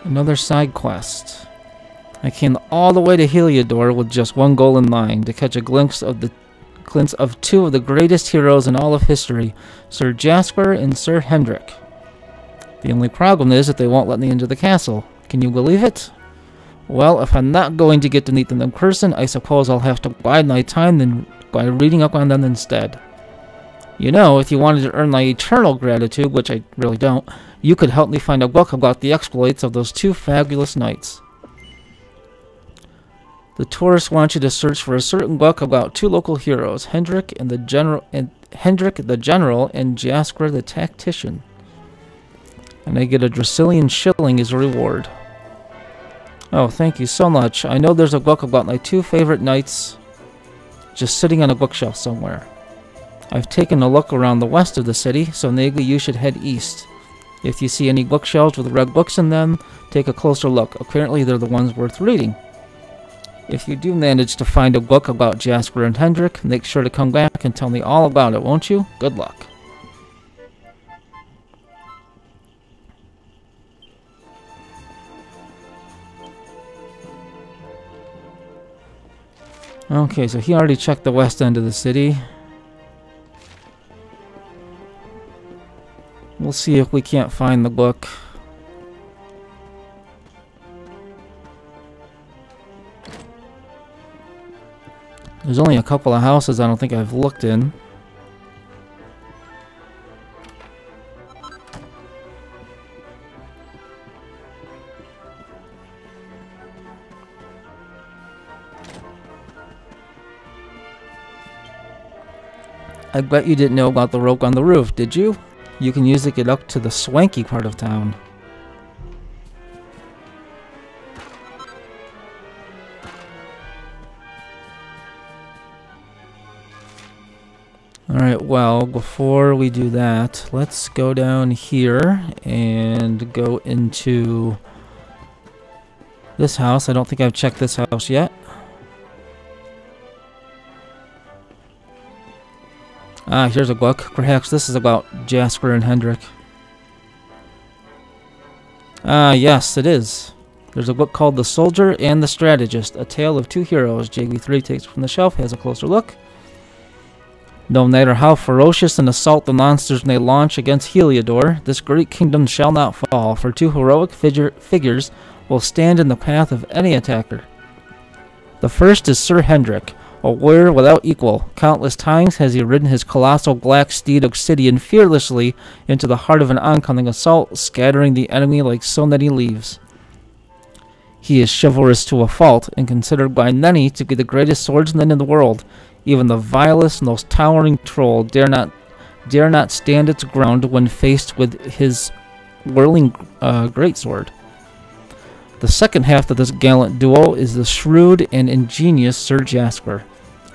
Another side quest. I came all the way to Heliodor with just one goal in mind, to catch a glimpse of two of the greatest heroes in all of history, Sir Jasper and Sir Hendrik. The only problem is that they won't let me into the castle. Can you believe it? Well, if I'm not going to get to meet them in person, I suppose I'll have to bide my time by reading up on them instead. You know, if you wanted to earn my eternal gratitude, which I really don't, you could help me find a book about the exploits of those two fabulous knights. The tourists want you to search for a certain book about two local heroes, Hendrik the General and Jasper the Tactician. And I get a Draconian shilling as a reward. Oh, thank you so much. I know there's a book about my two favorite knights just sitting on a bookshelf somewhere. I've taken a look around the west of the city, so maybe you should head east. If you see any bookshelves with red books in them, take a closer look. Apparently they're the ones worth reading. If you do manage to find a book about Jasper and Hendrik, make sure to come back and tell me all about it, won't you? Good luck. Okay, so he already checked the west end of the city. We'll see if we can't find the book. There's only a couple of houses I don't think I've looked in. I bet you didn't know about the rope on the roof, did you? You can use it to get up to the swanky part of town. Alright, well, before we do that, let's go down here and go into This house, I don't think I've checked this house yet. Ah, here's a book. Perhaps this is about Jasper and Hendrik. Ah, yes, it is. There's a book called The Soldier and the Strategist, a tale of two heroes. JV3 takes it from the shelf, has a closer look. No matter how ferocious an assault the monsters may launch against Heliodor, this great kingdom shall not fall, for two heroic figures will stand in the path of any attacker. The first is Sir Hendrik, a warrior without equal. Countless times has he ridden his colossal black steed Obsidian fearlessly into the heart of an oncoming assault, scattering the enemy like so many leaves. He is chivalrous to a fault, and considered by many to be the greatest swordsman in the world. Even the vilest, most towering troll dare not stand its ground when faced with his whirling greatsword. The second half of this gallant duo is the shrewd and ingenious Sir Jasper.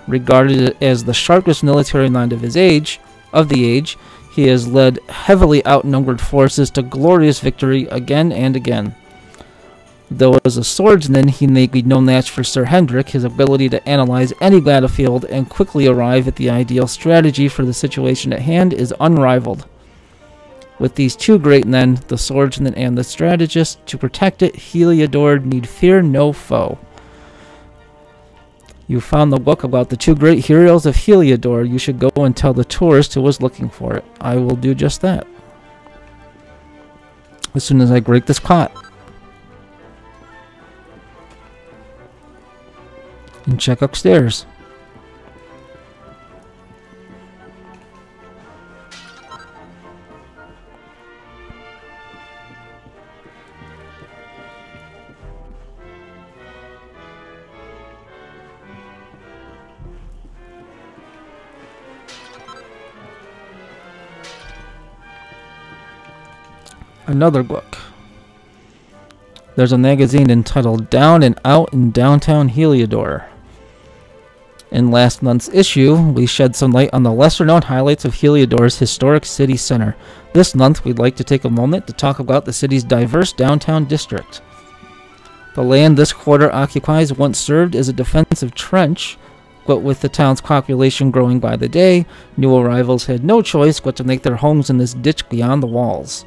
Regarded as the sharpest military mind of the age, he has led heavily outnumbered forces to glorious victory again and again. Though as a swordsman he may be no match for Sir Hendrik, his ability to analyze any battlefield and quickly arrive at the ideal strategy for the situation at hand is unrivaled. With these two great men, the swordsman and the strategist, to protect it, Heliodor need fear no foe. You found the book about the two great heroes of Heliodor. You should go and tell the tourist who was looking for it. I will do just that. As soon as I break this pot. And check upstairs. Another book. There's a magazine entitled Down and Out in Downtown Heliodor. In last month's issue, we shed some light on the lesser-known highlights of Heliodor's historic city center. This month, we'd like to take a moment to talk about the city's diverse downtown district. The land this quarter occupies once served as a defensive trench, but with the town's population growing by the day, new arrivals had no choice but to make their homes in this ditch beyond the walls.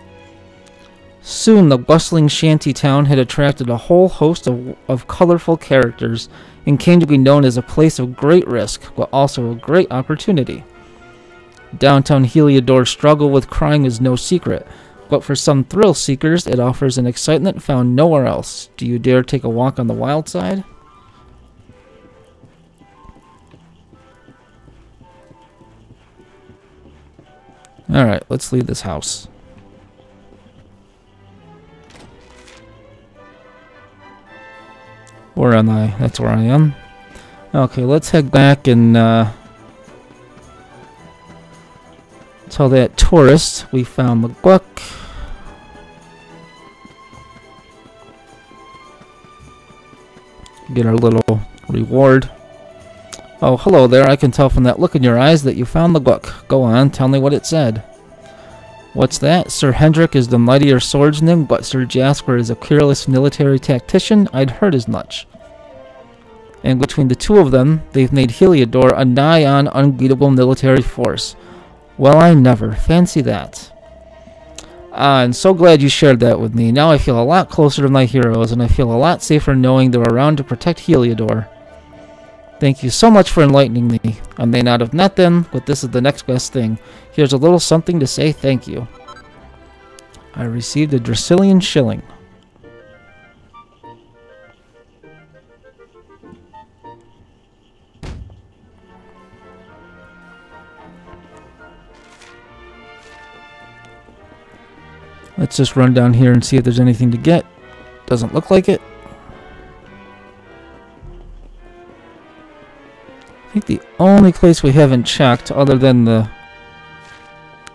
Soon, the bustling shanty town had attracted a whole host of colorful characters and came to be known as a place of great risk, but also a great opportunity. Downtown Heliodor's struggle with crime is no secret, but for some thrill seekers, it offers an excitement found nowhere else. Do you dare take a walk on the wild side? Alright, let's leave this house. Where am I? That's where I am. Okay, let's head back and tell that tourist we found the book. Get our little reward. Oh, hello there. I can tell from that look in your eyes that you found the book. Go on, tell me what it said. What's that? Sir Hendrik is the mightier swordsman, but Sir Jasper is a careless military tactician. I'd heard as much. And between the two of them, they've made Heliodor a nigh-on unbeatable military force. Well, I never. Fancy that. I'm so glad you shared that with me. Now I feel a lot closer to my heroes, and I feel a lot safer knowing they're around to protect Heliodor. Thank you so much for enlightening me. I may not have met them, but this is the next best thing. Here's a little something to say thank you. I received a Draconian shilling. Let's just run down here and see if there's anything to get. Doesn't look like it. I think the only place we haven't checked, other than the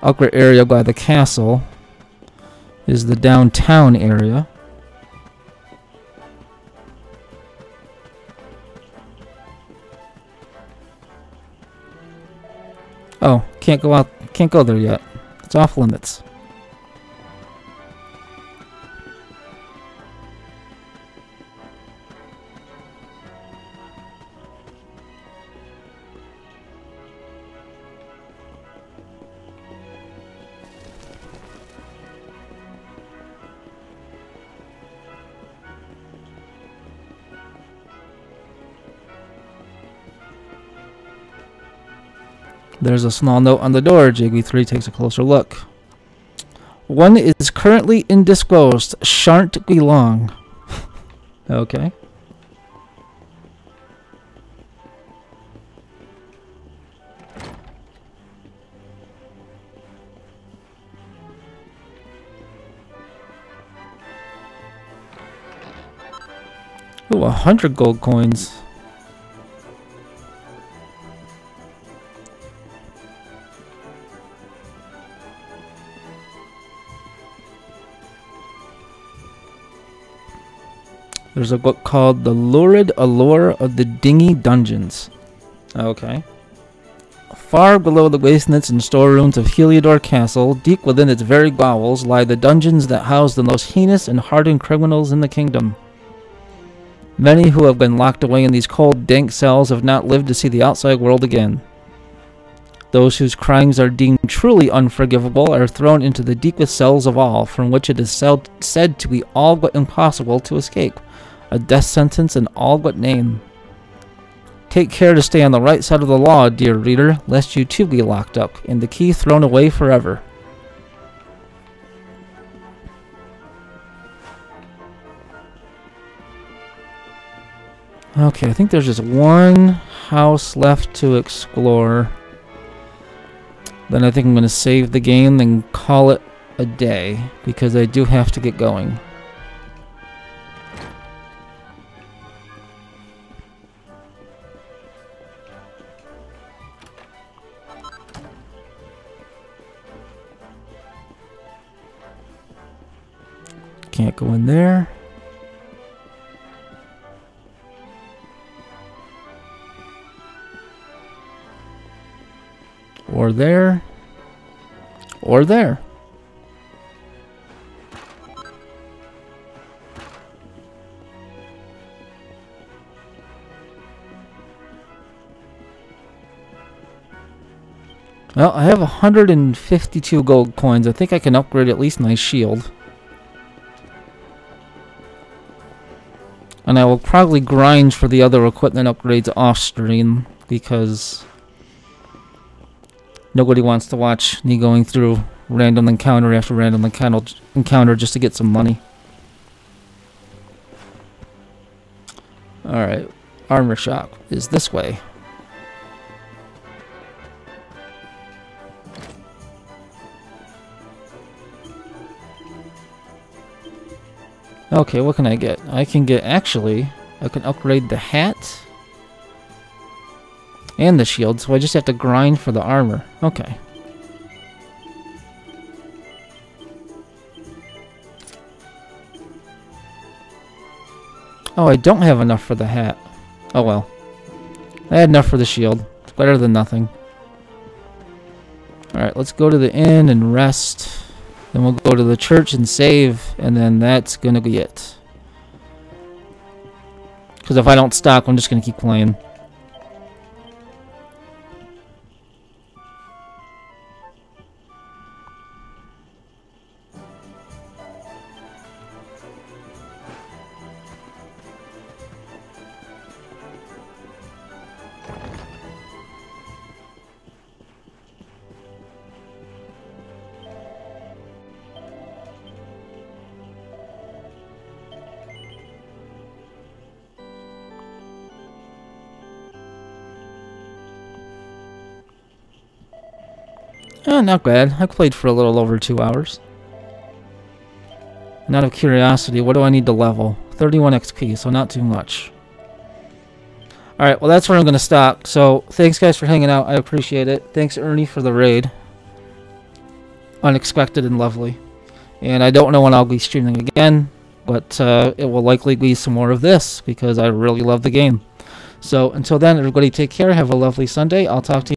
upper area by the castle, is the downtown area. Oh, can't go there yet. It's off limits. There's a small note on the door. JB3 takes a closer look. One is currently indisposed. Shan't be long. Okay. Ooh, 100 gold coins. There's a book called The Lurid Allure of the Dingy Dungeons. Okay. Far below the basements and storerooms of Heliodor Castle, deep within its very bowels, lie the dungeons that house the most heinous and hardened criminals in the kingdom. Many who have been locked away in these cold, dank cells have not lived to see the outside world again. Those whose crimes are deemed truly unforgivable are thrown into the deepest cells of all, from which it is said to be all but impossible to escape. A death sentence in all but name. Take care to stay on the right side of the law, dear reader, lest you too be locked up, and the key thrown away forever. Okay, I think there's just one house left to explore. Then I think I'm going to save the game and call it a day, because I do have to get going. Can't go in there. Or there. Or there. Well, I have 152 gold coins. I think I can upgrade at least my shield. And I will probably grind for the other equipment upgrades off stream, because nobody wants to watch me going through random encounter after random encounter just to get some money. Alright, armor shop is this way. Okay, what can I get? I can get, actually, I can upgrade the hat and the shield, so I just have to grind for the armor. Okay. Oh, I don't have enough for the hat. Oh well. I had enough for the shield. It's better than nothing. Alright, let's go to the inn and rest. Then we'll go to the church and save, and then that's gonna be it. Because if I don't stop, I'm just gonna keep playing. Oh, not bad. I played for a little over 2 hours. And out of curiosity, what do I need to level? 31 XP, so not too much. Alright, well that's where I'm going to stop. So, thanks guys for hanging out. I appreciate it. Thanks Ernie for the raid. Unexpected and lovely. And I don't know when I'll be streaming again, but it will likely be some more of this, because I really love the game. So, until then, everybody take care. Have a lovely Sunday. I'll talk to you.